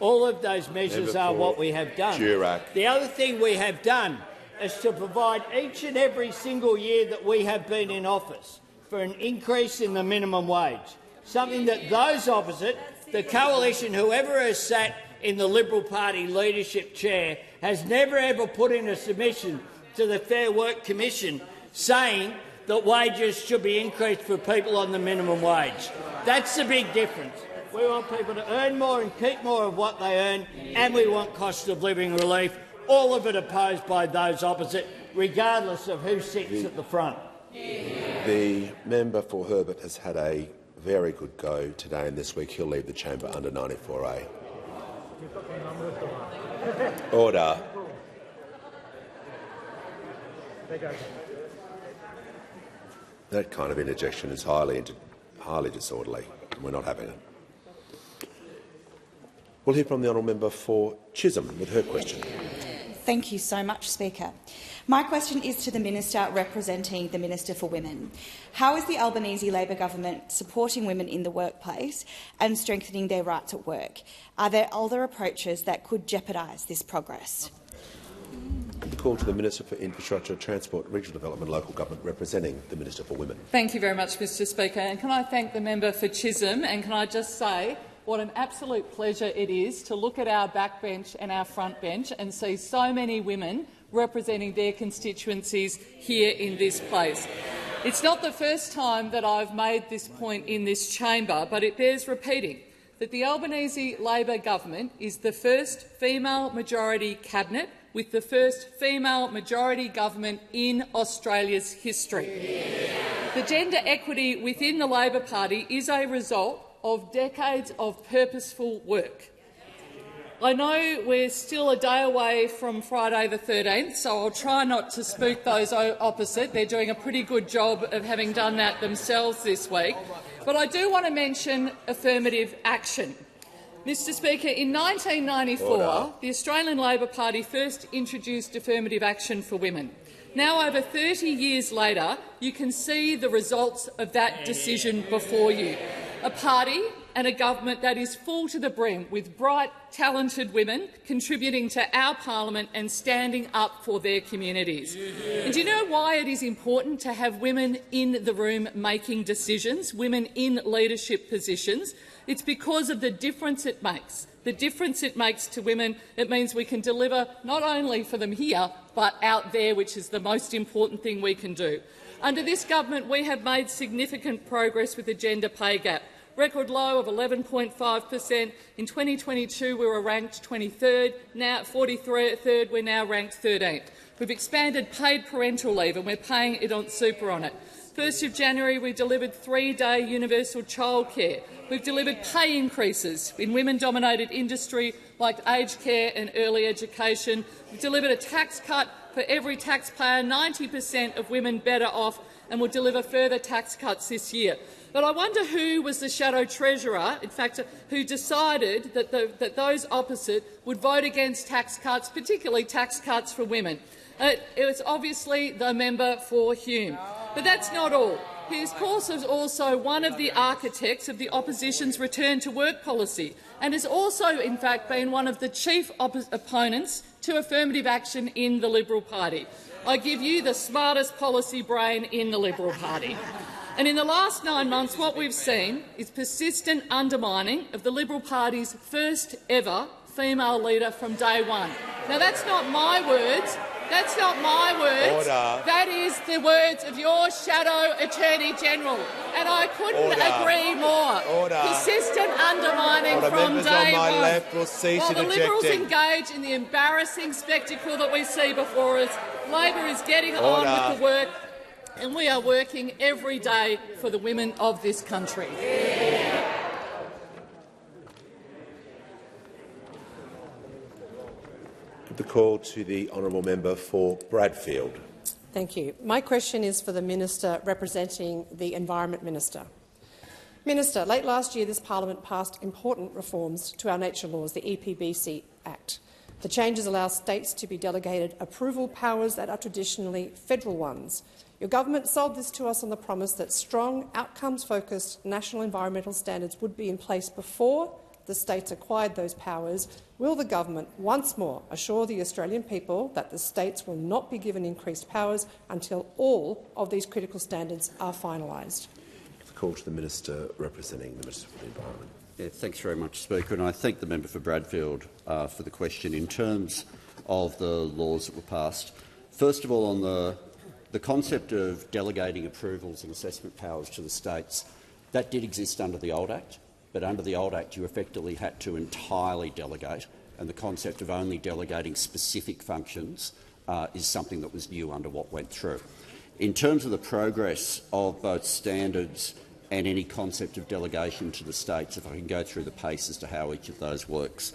All of those measures are what we have done. Durack. The other thing we have done is to provide each and every single year that we have been in office for an increase in the minimum wage, something that those opposite, the coalition, whoever has sat in the Liberal Party leadership chair, has never ever put in a submission to the Fair Work Commission saying that wages should be increased for people on the minimum wage. That's the big difference. We want people to earn more and keep more of what they earn, and we want cost of living relief, all of it opposed by those opposite, regardless of who sits at the front. The member for Herbert has had a very good go today, and this week he'll leave the chamber under 94A. Order. That kind of interjection is highly disorderly, and we're not having it. We'll hear from the honourable member for Chisholm with her question. Thank you so much, Speaker. My question is to the Minister representing the Minister for Women. How is the Albanese Labor government supporting women in the workplace and strengthening their rights at work? Are there other approaches that could jeopardise this progress? The call to the Minister for Infrastructure, Transport, Regional Development and Local Government representing the Minister for Women. Thank you very much, Mr Speaker. And can I thank the member for Chisholm, and can I just say what an absolute pleasure it is to look at our backbench and our front bench and see so many women representing their constituencies here in this place. It's not the first time that I've made this point in this chamber, but it bears repeating that the Albanese Labor government is the first female-majority cabinet with the first female-majority government in Australia's history. The gender equity within the Labor Party is a result of decades of purposeful work. I know we're still a day away from Friday the 13th, so I'll try not to spook those opposite. They're doing a pretty good job of having done that themselves this week. But I do want to mention affirmative action. Mr Speaker, in 1994, the Australian Labor Party first introduced affirmative action for women. Now, over 30 years later, you can see the results of that decision before you. A party and a government that is full to the brim with bright, talented women contributing to our parliament and standing up for their communities. And do you know why it is important to have women in the room making decisions, women in leadership positions? It's because of the difference it makes. The difference it makes to women. It means we can deliver not only for them here, but out there, which is the most important thing we can do. Under this government, we have made significant progress with the gender pay gap. Record low of 11.5%. In 2022, we were ranked 23rd. Now, 43rd, we're now ranked 13th. We've expanded paid parental leave, and we're paying it on super on it. 1st of January, we delivered 3-day universal childcare. We've delivered pay increases in women-dominated industry like aged care and early education. We've delivered a tax cut for every taxpayer, 90% of women better off, and will deliver further tax cuts this year. But I wonder who was the Shadow Treasurer, in fact, who decided that those opposite would vote against tax cuts, particularly tax cuts for women. It was obviously the member for Hume. But that's not all. He, of course, is also one of the architects of the opposition's return to work policy and has also, in fact, been one of the chief opponents to affirmative action in the Liberal Party. I give you the smartest policy brain in the Liberal Party. And in the last 9 months, what we've seen is persistent undermining of the Liberal Party's first ever female leader from day one. Now, that's not my words. That's not my words. Order. That is the words of your Shadow Attorney-General. And I couldn't agree more. Order. Persistent undermining from Members day on my one. left will cease While the Liberals interjecting. engage in the embarrassing spectacle that we see before us, Labor is getting on with the work, and we are working every day for the women of this country. The call to the honourable member for Bradfield. Thank you. My question is for the Minister representing the Environment Minister. Minister, late last year this parliament passed important reforms to our nature laws, the EPBC Act. The changes allow states to be delegated approval powers that are traditionally federal ones. Your government sold this to us on the promise that strong, outcomes-focused national environmental standards would be in place before the states acquired those powers. Will the government once more assure the Australian people that the states will not be given increased powers until all of these critical standards are finalised? The call to the Minister representing the Minister for the Environment. Yeah, thanks very much, Speaker, and I thank the member for Bradfield for the question. In terms of the laws that were passed, first of all, on the concept of delegating approvals and assessment powers to the states, that did exist under the old Act, but under the old Act you effectively had to entirely delegate, and the concept of only delegating specific functions is something that was new under what went through. In terms of the progress of both standards and any concept of delegation to the states, if I can go through the pace as to how each of those works.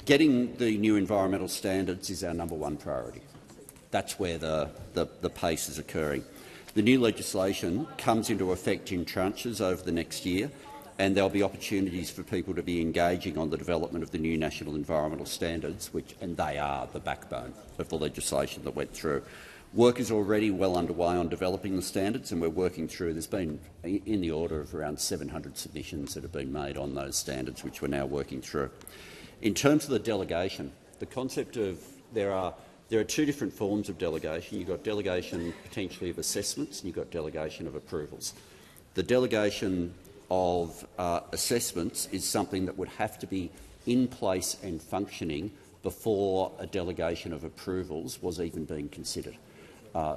Getting the new environmental standards is our #1 priority. That's where the pace is occurring. The new legislation comes into effect in tranches over the next year, and there will be opportunities for people to be engaging on the development of the new national environmental standards, and they are the backbone of the legislation that went through. Work is already well underway on developing the standards, and we're working through. There's been in the order of around 700 submissions that have been made on those standards, which we're now working through. In terms of the delegation, the concept of there are two different forms of delegation. You've got delegation potentially of assessments, and you've got delegation of approvals. The delegation of assessments is something that would have to be in place and functioning before a delegation of approvals was even being considered.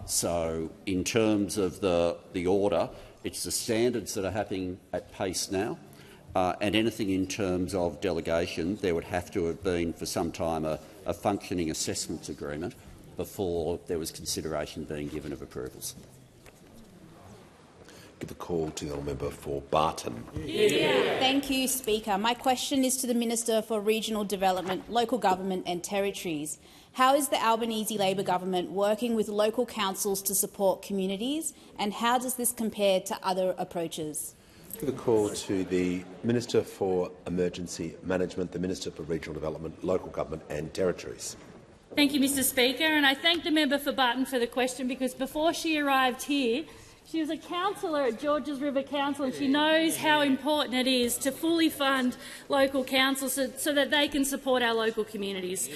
So in terms of the order, it's the standards that are happening at pace now, and anything in terms of delegation, there would have to have been for some time a functioning assessments agreement before there was consideration being given of approvals. Give the call to the honourable member for Barton. Thank you, Speaker. My question is to the Minister for Regional Development, Local Government and Territories. How is the Albanese Labor government working with local councils to support communities, and how does this compare to other approaches? Give the call to the Minister for Emergency Management, the Minister for Regional Development, Local Government and Territories. Thank you, Mr Speaker, and I thank the member for Barton for the question, because before she arrived here, she was a councillor at Georges River Council, and she knows how important it is to fully fund local councils so that they can support our local communities.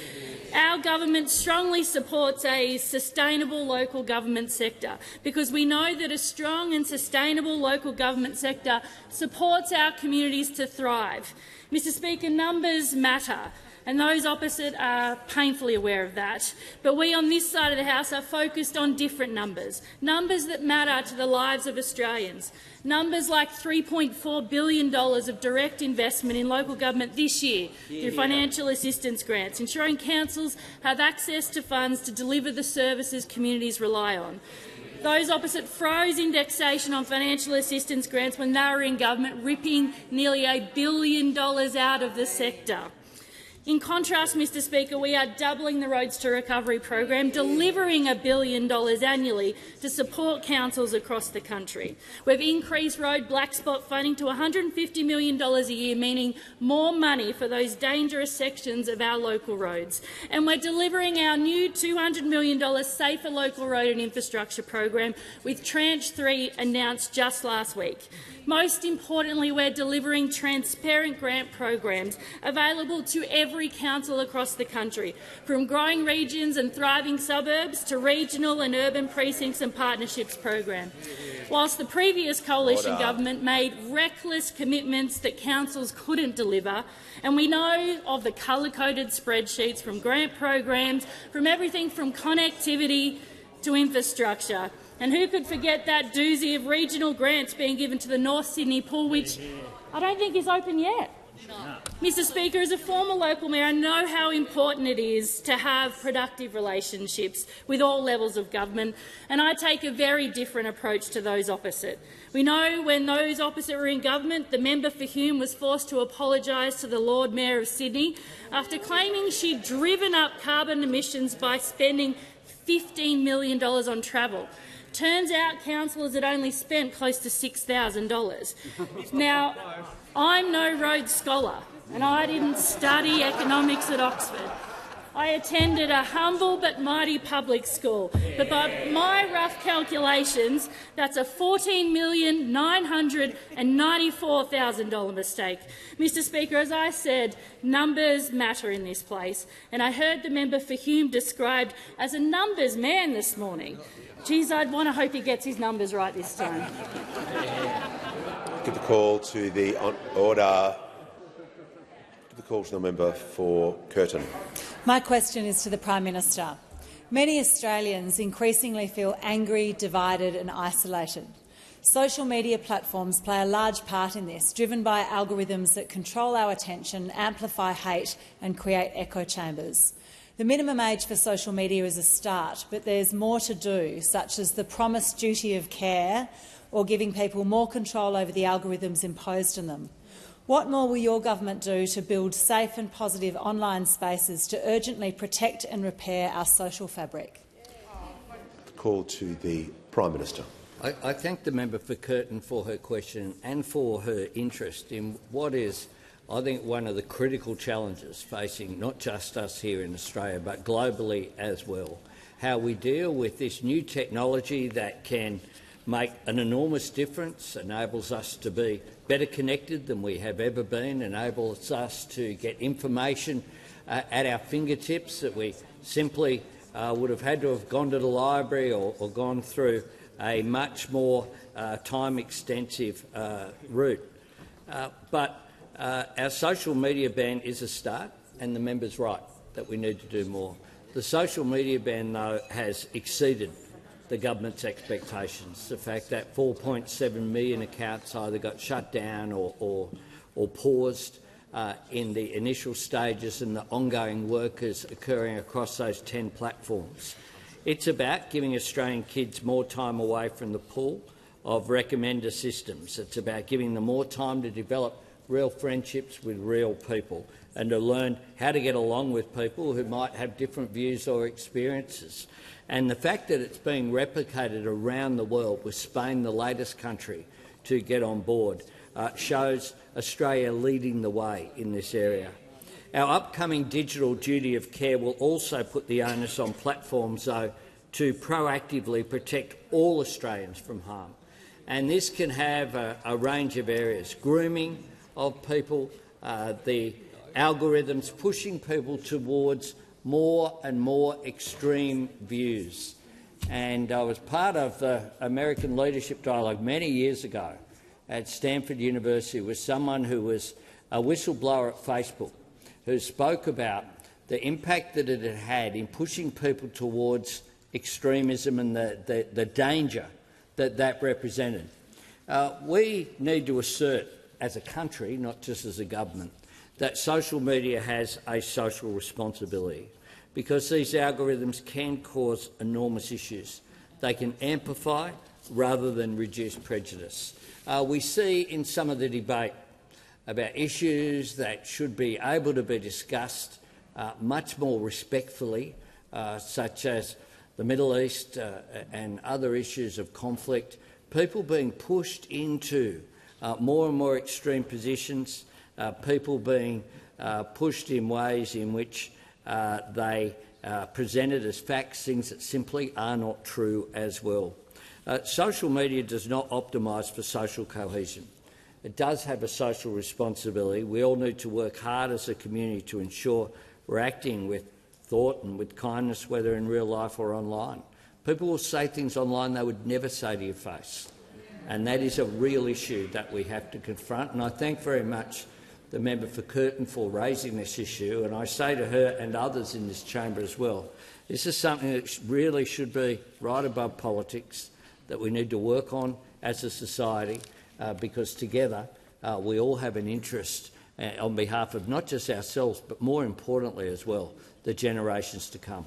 Our government strongly supports a sustainable local government sector, because we know that a strong and sustainable local government sector supports our communities to thrive. Mr Speaker, numbers matter, and those opposite are painfully aware of that. But we on this side of the House are focused on different numbers, numbers that matter to the lives of Australians, numbers like $3.4 billion of direct investment in local government this year through financial assistance grants, ensuring councils have access to funds to deliver the services communities rely on. Those opposite froze indexation on financial assistance grants when they were in government, ripping nearly $1 billion out of the sector. In contrast, Mr Speaker, we are doubling the Roads to Recovery program, delivering $1 billion annually to support councils across the country. We've increased road black spot funding to $150 million a year, meaning more money for those dangerous sections of our local roads. And we're delivering our new $200 million Safer Local Road and Infrastructure program, with Tranche 3 announced just last week. Most importantly, we're delivering transparent grant programs available to every council across the country, from growing regions and thriving suburbs to regional and urban precincts and partnerships program. Whilst the previous coalition government made reckless commitments that councils couldn't deliver, and we know of the colour-coded spreadsheets from grant programs, from everything from connectivity to infrastructure. And who could forget that doozy of regional grants being given to the North Sydney pool, which I don't think is open yet. Mr Speaker, as a former local mayor, I know how important it is to have productive relationships with all levels of government, and I take a very different approach to those opposite. We know when those opposite were in government, the member for Hume was forced to apologise to the Lord Mayor of Sydney after claiming she'd driven up carbon emissions by spending $15 million on travel. Turns out councillors had only spent close to $6,000. Now, I'm no Rhodes Scholar, and I didn't study economics at Oxford. I attended a humble but mighty public school, but by my rough calculations, that's a $14,994,000 mistake. Mr Speaker, as I said, numbers matter in this place, and I heard the member for Hume described as a numbers man this morning. Geez, I'd want to hope he gets his numbers right this time. Give the call to the order. Give the call to the member for Curtin. My question is to the Prime Minister. Many Australians increasingly feel angry, divided and isolated. Social media platforms play a large part in this, driven by algorithms that control our attention, amplify hate and create echo chambers. The minimum age for social media is a start, but there's more to do, such as the promised duty of care or giving people more control over the algorithms imposed on them. What more will your government do to build safe and positive online spaces to urgently protect and repair our social fabric? Call to the Prime Minister. I thank the member for Curtin for her question and for her interest in what is, I think, one of the critical challenges facing not just us here in Australia but globally as well. How we deal with this new technology that can make an enormous difference, enables us to be better connected than we have ever been, enables us to get information at our fingertips that we simply would have had to have gone to the library or gone through a much more time-extensive route. But our social media ban is a start, and the member's right that we need to do more. The social media ban, though, has exceeded the government's expectations. The fact that 4.7 million accounts either got shut down or paused in the initial stages, and the ongoing work is occurring across those 10 platforms. It's about giving Australian kids more time away from the pool, of recommender systems. It's about giving them more time to develop real friendships with real people and to learn how to get along with people who might have different views or experiences. And the fact that it's being replicated around the world, with Spain the latest country to get on board, shows Australia leading the way in this area. Our upcoming digital duty of care will also put the onus on platforms, though, to proactively protect all Australians from harm. And this can have a range of areas: grooming of people, the algorithms pushing people towards more and more extreme views. And I was part of the American Leadership Dialogue many years ago at Stanford University with someone who was a whistleblower at Facebook, who spoke about the impact that it had had in pushing people towards extremism and the danger that that represented. We need to assert as a country, not just as a government, that social media has a social responsibility, because these algorithms can cause enormous issues. They can amplify rather than reduce prejudice. We see in some of the debate about issues that should be able to be discussed much more respectfully, such as the Middle East and other issues of conflict, people being pushed into more and more extreme positions, people being pushed in ways in which they presented as facts, things that simply are not true as well. Social media does not optimise for social cohesion. It does have a social responsibility. We all need to work hard as a community to ensure we're acting with thought and with kindness, whether in real life or online. People will say things online they would never say to your face, and that is a real issue that we have to confront. And I thank very much the member for Curtin for raising this issue, and I say to her and others in this chamber as well, this is something that really should be right above politics, that we need to work on as a society, because together we all have an interest on behalf of not just ourselves but more importantly as well the generations to come.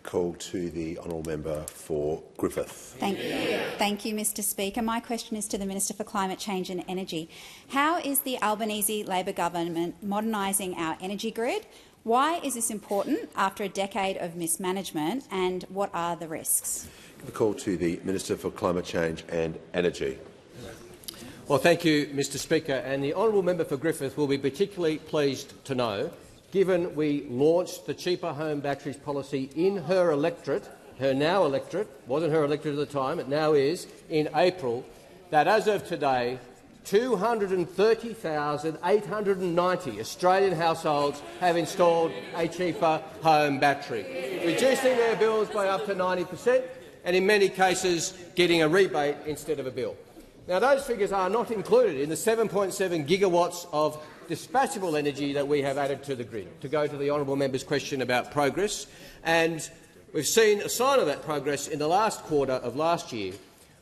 Call to the honourable member for Griffith. Thank you, Mr Speaker. My question is to the Minister for Climate Change and Energy. How is the Albanese Labor government modernising our energy grid? Why is this important after a decade of mismanagement, and what are the risks? The call to the Minister for Climate Change and Energy. Well, thank you, Mr Speaker. And the honourable member for Griffith will be particularly pleased to know, given we launched the cheaper home batteries policy in her electorate, her now electorate, wasn't her electorate at the time, it now is, in April, that as of today 230,890 Australian households have installed a cheaper home battery, reducing their bills by up to 90% and in many cases getting a rebate instead of a bill. Now, those figures are not included in the 7.7 gigawatts of dispatchable energy that we have added to the grid. To go to the honourable member's question about progress, and we've seen a sign of that progress in the last quarter of last year,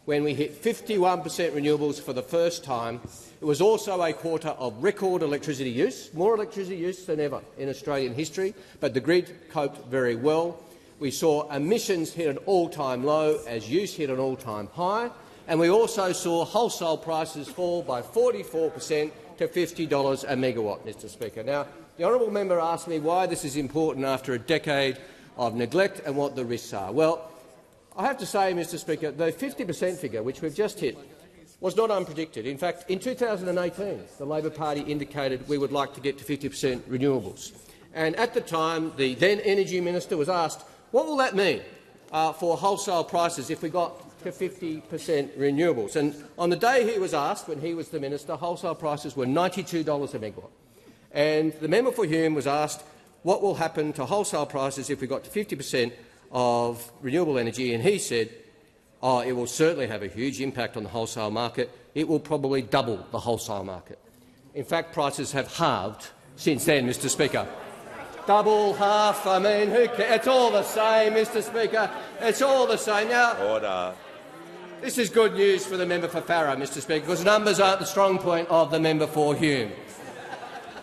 when we hit 51% renewables for the first time. It was also a quarter of record electricity use, more electricity use than ever in Australian history, but the grid coped very well. We saw emissions hit an all-time low as use hit an all-time high, and we also saw wholesale prices fall by 44% to $50 a megawatt, Mr Speaker. Now, the honourable member asked me why this is important after a decade of neglect and what the risks are. Well, I have to say, Mr Speaker, the 50% figure, which we've just hit, was not unpredicted. In fact, in 2018, the Labor Party indicated we would like to get to 50% renewables. And at the time, the then Energy Minister was asked, what will that mean for wholesale prices if we got to 50% renewables? And on the day he was asked, when he was the Minister, wholesale prices were $92 a megawatt. And the member for Hume was asked, what will happen to wholesale prices if we got to 50% of renewable energy, and he said, oh, it will certainly have a huge impact on the wholesale market. It will probably double the wholesale market. In fact, prices have halved since then, Mr Speaker. Double, half, I mean, who cares? It's all the same, Mr Speaker. It's all the same. Now, Order. This is good news for the member for Farrer, Mr Speaker, because numbers aren't the strong point of the member for Hume.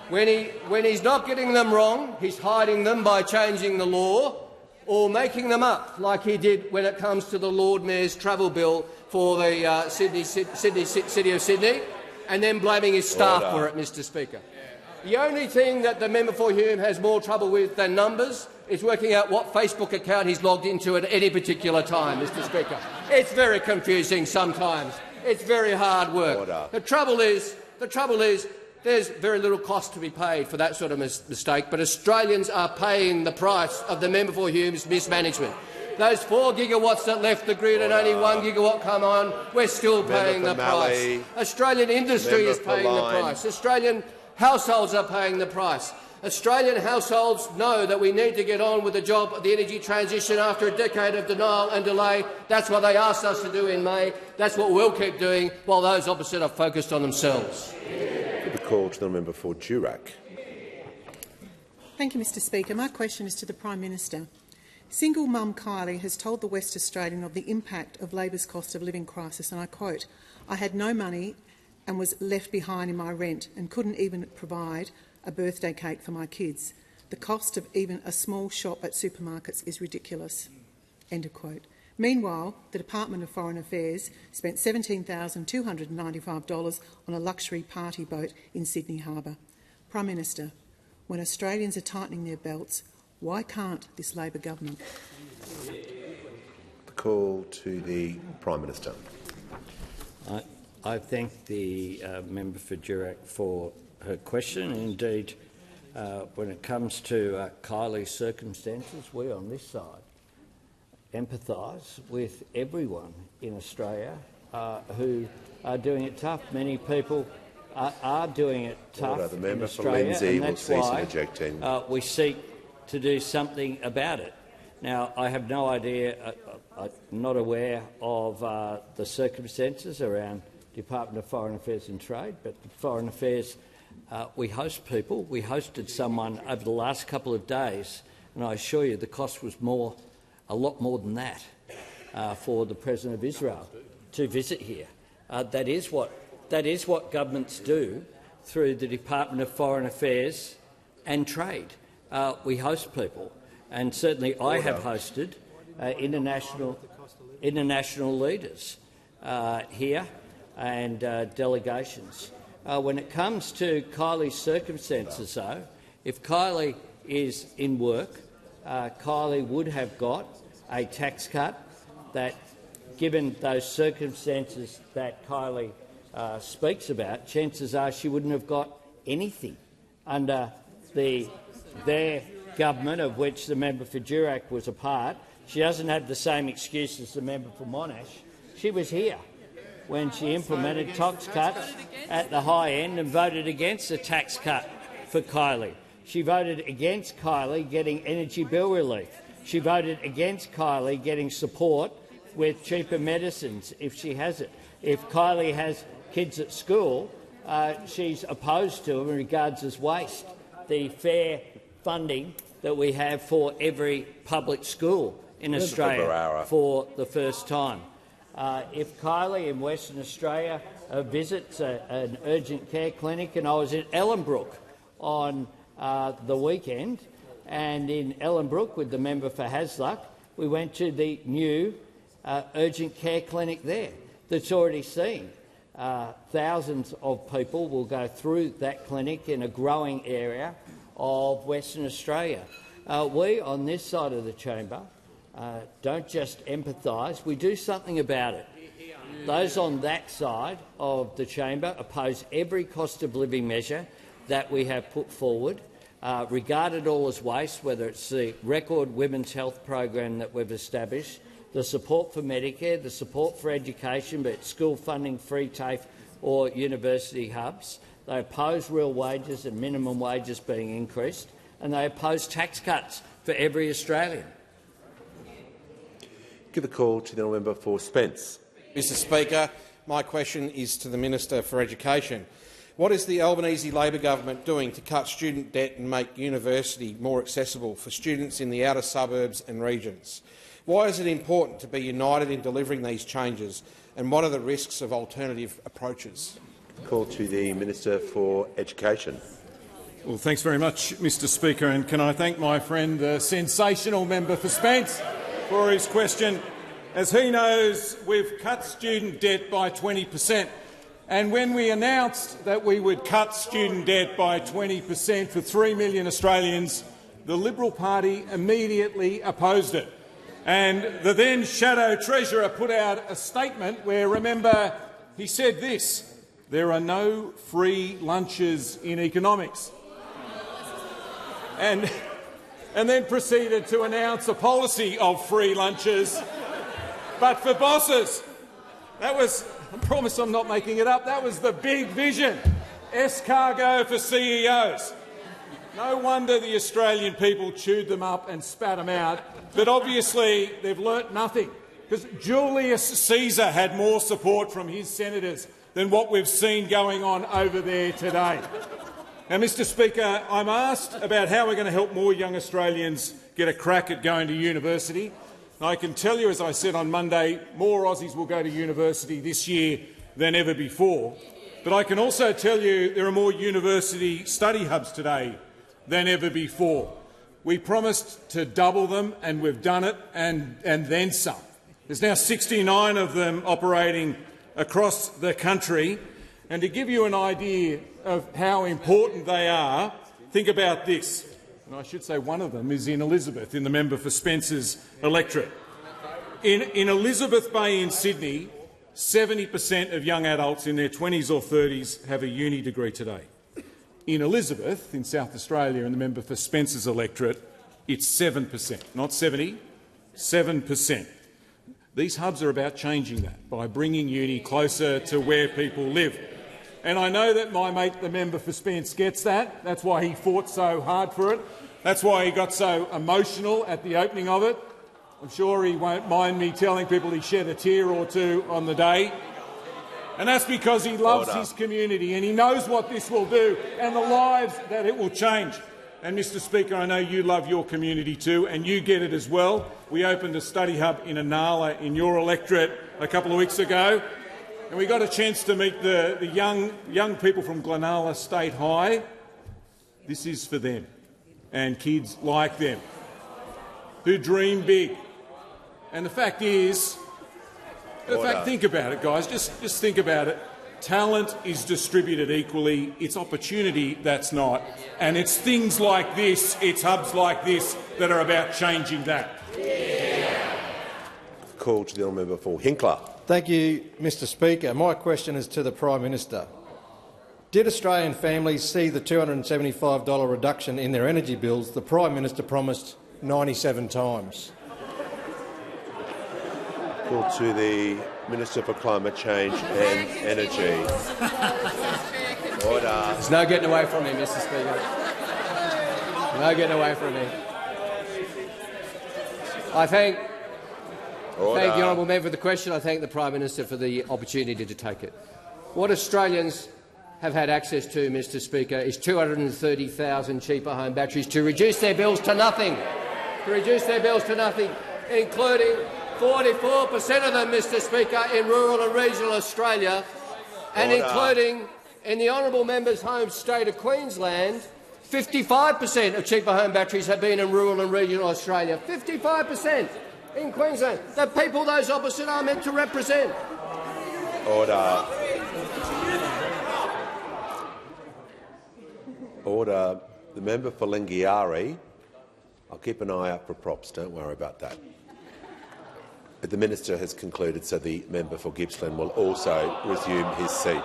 When he's not getting them wrong, he's hiding them by changing the law. or making them up like he did when it comes to the Lord Mayor's travel bill for the City of Sydney, and then blaming his staff for it, Mr Speaker. The only thing that the member for Hume has more trouble with than numbers is working out what Facebook account he's logged into at any particular time, Mr Speaker. It's very confusing sometimes. It's very hard work. The trouble is, there's very little cost to be paid for that sort of mistake, but Australians are paying the price of the member for Hume's mismanagement. Those 4 gigawatts that left the grid and only 1 gigawatt come on, we're still paying the price. Australian industry is paying the price. Australian households are paying the price. Australian households know that we need to get on with the job of the energy transition after a decade of denial and delay. That's what they asked us to do in May. That's what we'll keep doing while those opposite are focused on themselves. The call to the member for Durack. Thank you, Mr Speaker. My question is to the Prime Minister. Single mum Kylie has told the West Australian of the impact of Labor's cost of living crisis, and I quote, "I had no money and was left behind in my rent and couldn't even provide a birthday cake for my kids. The cost of even a small shop at supermarkets is ridiculous." End of quote. Meanwhile, the Department of Foreign Affairs spent $17,295 on a luxury party boat in Sydney Harbour. Prime Minister, when Australians are tightening their belts, why can't this Labor government? The call to the Prime Minister. I thank the member for Durack for her question. Indeed, when it comes to Kylie's circumstances, we on this side empathise with everyone in Australia who are doing it tough. Many people are doing it tough The member in for Australia, Lindsay and will that's cease why interjecting. we seek to do something about it. Now, I have no idea, I'm not aware of the circumstances around Department of Foreign Affairs and Trade, but Foreign Affairs, we host people. We hosted someone over the last couple of days, and I assure you the cost was a lot more than that for the President of Israel to visit here. That is what governments do through the Department of Foreign Affairs and Trade. We host people, and certainly I have hosted international leaders here and delegations. When it comes to Kylie's circumstances, though, if Kylie is in work, Kylie would have got a tax cut that, given those circumstances that Kylie speaks about, chances are she wouldn't have got anything under their government, of which the member for Durack was a part. She doesn't have the same excuse as the member for Monash. She was here when she implemented tax cuts at the high end and voted against a tax cut for Kylie. She voted against Kylie getting energy bill relief. She voted against Kylie getting support with cheaper medicines if she has it. If Kylie has kids at school, she's opposed to, in regards as waste, the fair funding that we have for every public school in Australia for the first time. If Kylie in Western Australia visits an urgent care clinic, and I was in Ellenbrook on the weekend, and in Ellenbrook with the member for Hasluck, we went to the new urgent care clinic there that's already seen. Thousands of people will go through that clinic in a growing area of Western Australia. We on this side of the chamber don't just empathise, we do something about it. Those on that side of the chamber oppose every cost of living measure that we have put forward, regard it all as waste, whether it's the record women's health program that we've established, the support for Medicare, the support for education, but school funding, free TAFE or university hubs. They oppose real wages and minimum wages being increased, and they oppose tax cuts for every Australian. Give the call to the member for Spence. Mr Speaker, my question is to the Minister for Education. What is the Albanese Labor government doing to cut student debt and make university more accessible for students in the outer suburbs and regions? Why is it important to be united in delivering these changes, and what are the risks of alternative approaches? Call to the Minister for Education. Well, thanks very much, Mr Speaker, and can I thank my friend, the sensational member for Spence, for his question. As he knows, we've cut student debt by 20%, and when we announced that we would cut student debt by 20% for 3 million Australians, the Liberal Party immediately opposed it. And the then Shadow Treasurer put out a statement where, remember, he said this: "There are no free lunches in economics." And then proceeded to announce a policy of free lunches, but for bosses. That was, I promise I'm not making it up, that was the big vision. Escargot for CEOs. No wonder the Australian people chewed them up and spat them out, but obviously they've learnt nothing, because Julius Caesar had more support from his senators than what we've seen going on over there today. Now, Mr Speaker, I'm asked about how we're going to help more young Australians get a crack at going to university. I can tell you, as I said on Monday, more Aussies will go to university this year than ever before. But I can also tell you there are more university study hubs today than ever before. We promised to double them, and we've done it, and then some. There's now 69 of them operating across the country. And to give you an idea of how important they are, think about this. And I should say one of them is in Elizabeth, in the member for Spencer's electorate. In Elizabeth Bay in Sydney, 70% of young adults in their 20s or 30s have a uni degree today. In Elizabeth, in South Australia, in the member for Spencer's electorate, it's 7%, not 70, 7%. These hubs are about changing that by bringing uni closer to where people live. And I know that my mate, the member for Spence, gets that. That's why he fought so hard for it. That's why he got so emotional at the opening of it. I'm sure he won't mind me telling people he shed a tear or two on the day. And that's because he loves his community and he knows what this will do and the lives that it will change. And, Mr Speaker, I know you love your community too, and you get it as well. We opened a study hub in Inala in your electorate a couple of weeks ago, and we got a chance to meet the young people from Glenalla State High. This is for them and kids like them who dream big. And the fact is, think about it, guys. Just think about it. Talent is distributed equally. It's opportunity that's not. And it's things like this, it's hubs like this that are about changing that. Call to the honourable member for Hinkler. Thank you, Mr Speaker. My question is to the Prime Minister. Did Australian families see the $275 reduction in their energy bills the Prime Minister promised 97 times? Call to the Minister for Climate Change and Energy. Order. There's no getting away from me, Mr Speaker. No getting away from me. I thank the honourable member for the question. I thank the Prime Minister for the opportunity to take it. What Australians have had access to, Mr Speaker, is 230,000 cheaper home batteries to reduce their bills to nothing. Including 44% of them, Mr Speaker, in rural and regional Australia, and including in the honourable member's home state of Queensland, 55% of cheaper home batteries have been in rural and regional Australia. 55% in Queensland. The people those opposite are meant to represent. Order. Order. The member for Lingiari. I'll keep an eye out for props. Don't worry about that. But the minister has concluded, so the member for Gippsland will also resume his seat.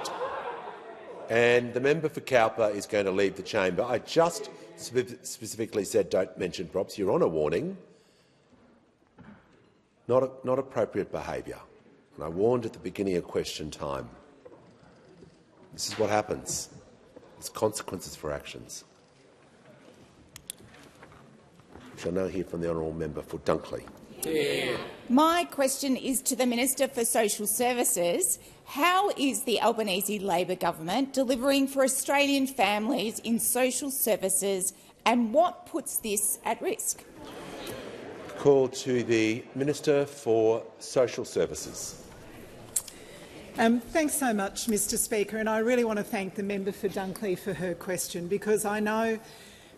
And the member for Cowper is going to leave the chamber. I just specifically said don't mention props. You're on a warning. Not appropriate behaviour. And I warned at the beginning of question time. This is what happens. There's consequences for actions. We shall now hear from the honourable member for Dunkley. My question is to the Minister for Social Services. How is the Albanese Labor government delivering for Australian families in social services, and what puts this at risk? Call to the Minister for Social Services. Thanks so much, Mr Speaker, and I really want to thank the member for Dunkley for her question, because I know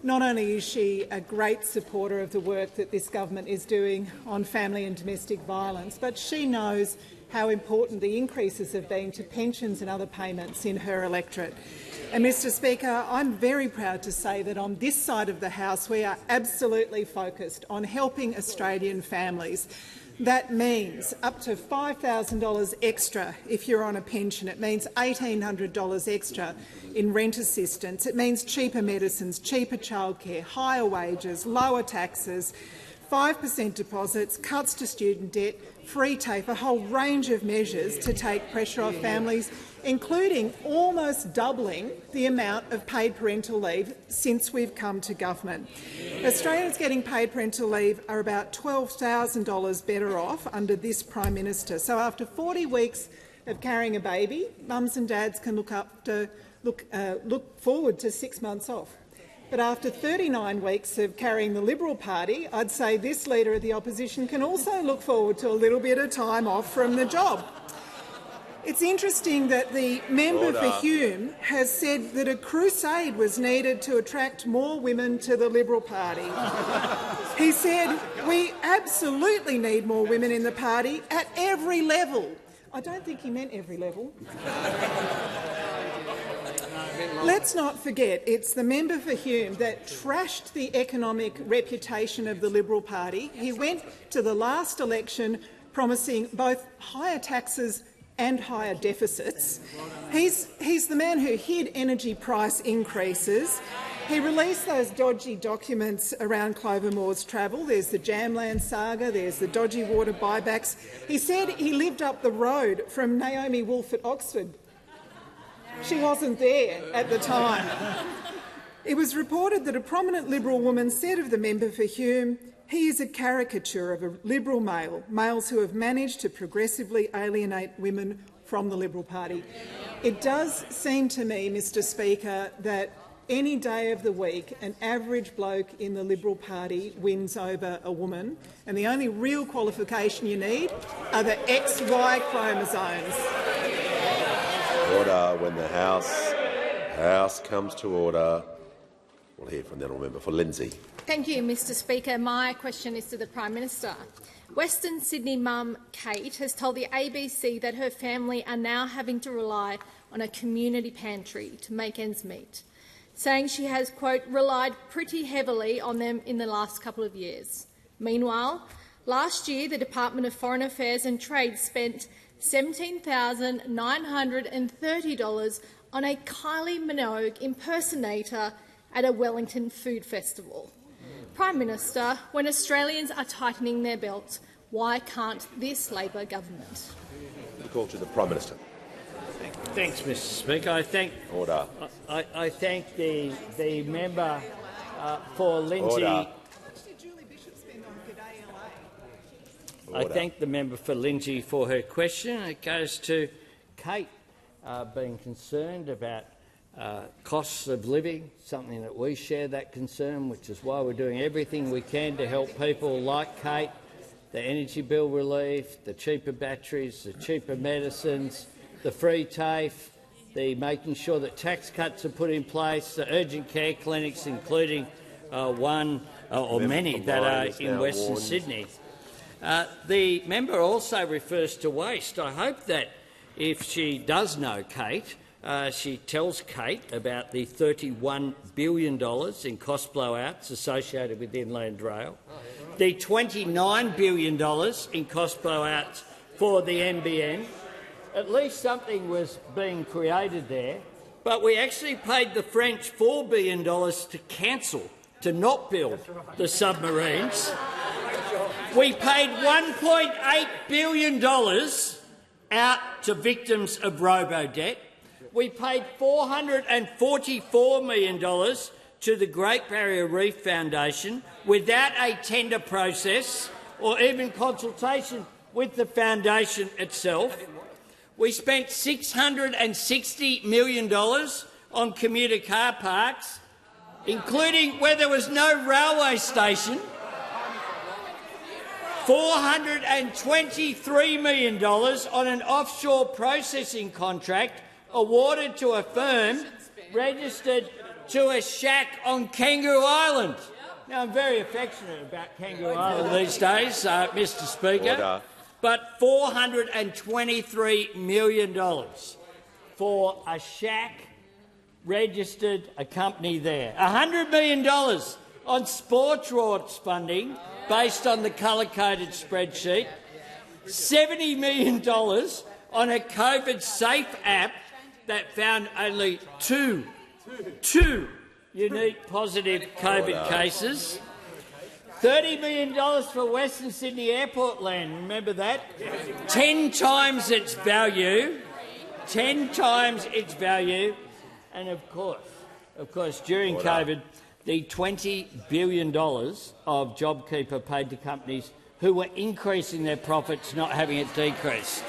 not only is she a great supporter of the work that this government is doing on family and domestic violence, but she knows how important the increases have been to pensions and other payments in her electorate. And, Mr Speaker, I'm very proud to say that on this side of the House we are absolutely focused on helping Australian families. That means up to $5,000 extra if you're on a pension. It means $1,800 extra in rent assistance. It means cheaper medicines, cheaper childcare, higher wages, lower taxes, 5% deposits, cuts to student debt, free TAFE, a whole range of measures to take pressure off families, including almost doubling the amount of paid parental leave since we've come to government. Australians getting paid parental leave are about $12,000 better off under this Prime Minister. So after 40 weeks of carrying a baby, mums and dads can look forward to 6 months off. But after 39 weeks of carrying the Liberal Party, I'd say this Leader of the Opposition can also look forward to a little bit of time off from the job. It's interesting that the member for Hume has said that a crusade was needed to attract more women to the Liberal Party. He said, we absolutely need more women in the party at every level. I don't think he meant every level. Let's not forget it's the member for Hume that trashed the economic reputation of the Liberal Party. He went to the last election promising both higher taxes and higher deficits. He's the man who hid energy price increases. He released those dodgy documents around Clover Moore's travel. There's the Jamland saga, there's the dodgy water buybacks. He said he lived up the road from Naomi Wolf at Oxford. She wasn't there at the time. It was reported that a prominent Liberal woman said of the member for Hume, he is a caricature of a Liberal male, males who have managed to progressively alienate women from the Liberal Party. It does seem to me, Mr Speaker, that any day of the week an average bloke in the Liberal Party wins over a woman, and the only real qualification you need are the XY chromosomes. Order. When the House comes to order. We'll hear from the honourable member for Lindsay. Thank you, Mr Speaker. My question is to the Prime Minister. Western Sydney mum Kate has told the ABC that her family are now having to rely on a community pantry to make ends meet, saying she has, quote, relied pretty heavily on them in the last couple of years. Meanwhile, last year the Department of Foreign Affairs and Trade spent $17,930 on a Kylie Minogue impersonator at a Wellington food festival. Prime Minister, when Australians are tightening their belts, why can't this Labor government? The call to the Prime Minister. Thanks, Mr Speaker. I thank the member for Lindsay. Order. I thank the member for Lindsay for her question. It goes to Kate being concerned about costs of living, something that we share that concern, which is why we're doing everything we can to help people like Kate, the energy bill relief, the cheaper batteries, the cheaper medicines, the free TAFE, the making sure that tax cuts are put in place, the urgent care clinics, including one or many that are in Western Sydney. The member also refers to waste. I hope that if she does know Kate, she tells Kate about the $31 billion in cost blowouts associated with Inland Rail, the $29 billion in cost blowouts for the NBN. At least something was being created there, but we actually paid the French $4 billion to cancel, to not build the submarines. We paid $1.8 billion out to victims of robo-debt. We paid $444 million to the Great Barrier Reef Foundation without a tender process or even consultation with the foundation itself. We spent $660 million on commuter car parks, including where there was no railway station. $423 million on an offshore processing contract awarded to a firm registered to a shack on Kangaroo Island. Now, I'm very affectionate about Kangaroo Island these days, Mr Speaker, Order. but $423 million for a shack registered a company there. $100 million on sports rights funding based on the colour-coded spreadsheet. $70 million on a COVID-safe app that found only two unique positive COVID cases. $30 million for Western Sydney Airport land. Remember that? 10 times its value. 10 times its value. And of course, during COVID, the $20 billion of JobKeeper paid to companies who were increasing their profits, not having it decrease.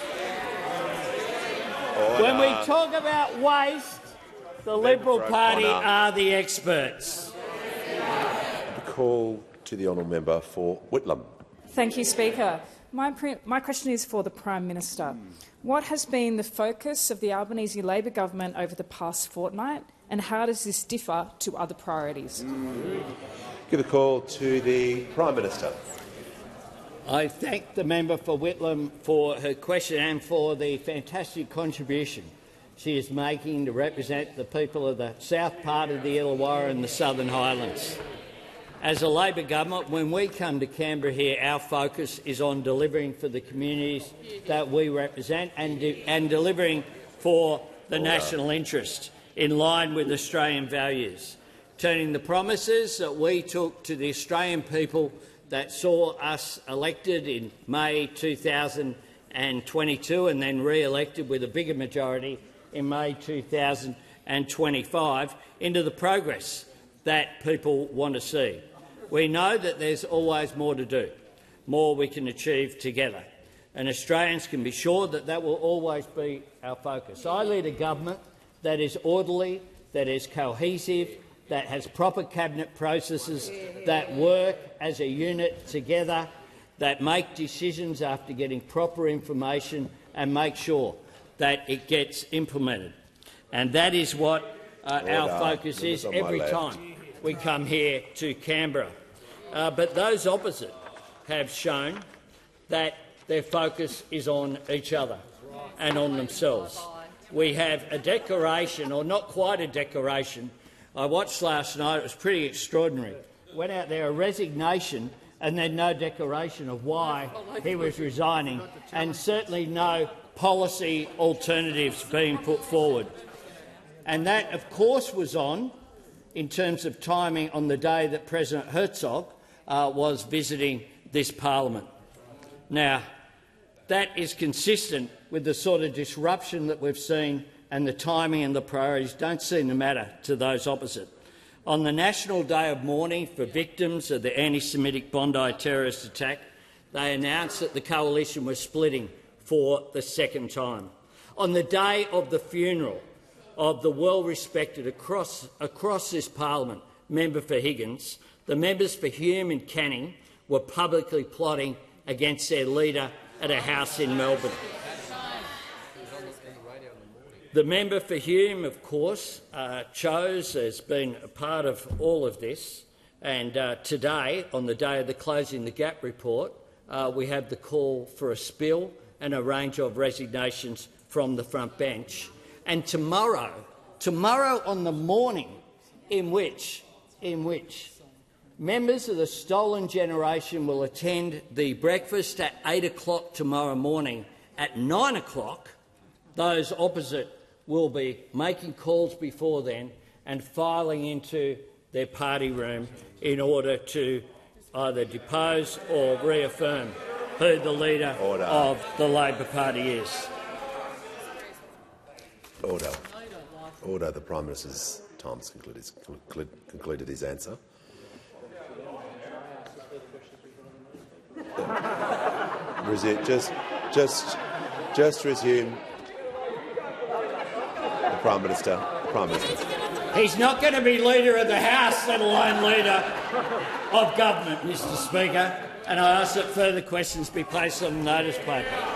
When we talk about waste, the Liberal Party are the experts. The call to the honourable member for Whitlam. Thank you, Speaker. My question is for the Prime Minister. What has been the focus of the Albanese Labor government over the past fortnight, and how does this differ to other priorities? Give a call to the Prime Minister. I thank the member for Whitlam for her question and for the fantastic contribution she is making to represent the people of the south part of the Illawarra and the Southern Highlands. As a Labor government, when we come to Canberra here, our focus is on delivering for the communities that we represent and delivering for the national interest in line with Australian values, turning the promises that we took to the Australian people that saw us elected in May 2022 and then re-elected with a bigger majority in May 2025 into the progress that people want to see. We know that there's always more to do, more we can achieve together, and Australians can be sure that that will always be our focus. I lead a government that is orderly, that is cohesive, that has proper cabinet processes, that work as a unit together, that make decisions after getting proper information and make sure that it gets implemented. And that is what our focus is every time we come here to Canberra. But those opposite have shown that their focus is on each other and on themselves. We have a declaration, or not quite a declaration. I watched last night, it was pretty extraordinary. Went out there, a resignation, and then no declaration of why he was resigning, and certainly no policy alternatives being put forward. And that, of course, was on, in terms of timing, on the day that President Herzog was visiting this parliament. Now, that is consistent with the sort of disruption that we've seen, and the timing and the priorities don't seem to matter to those opposite. On the National Day of Mourning for victims of the anti-Semitic Bondi terrorist attack, they announced that the coalition was splitting for the second time. On the day of the funeral of the well-respected across this parliament member for Higgins, the members for Hume and Canning were publicly plotting against their leader at a house in Melbourne. The member for Hume, of course, has been a part of all of this, and today, on the day of the Closing the Gap report, we have the call for a spill and a range of resignations from the front bench. And tomorrow on the morning in which members of the Stolen Generation will attend the breakfast at 8 o'clock tomorrow morning, at 9 o'clock, those opposite will be making calls before then and filing into their party room in order to either depose or reaffirm who the leader of the Labor Party is. Order. Order. The Prime Minister's time has concluded his answer. Just resume. The Prime Minister. He's not going to be Leader of the House, let alone Leader of Government, Mr Speaker. And I ask that further questions be placed on the notice paper.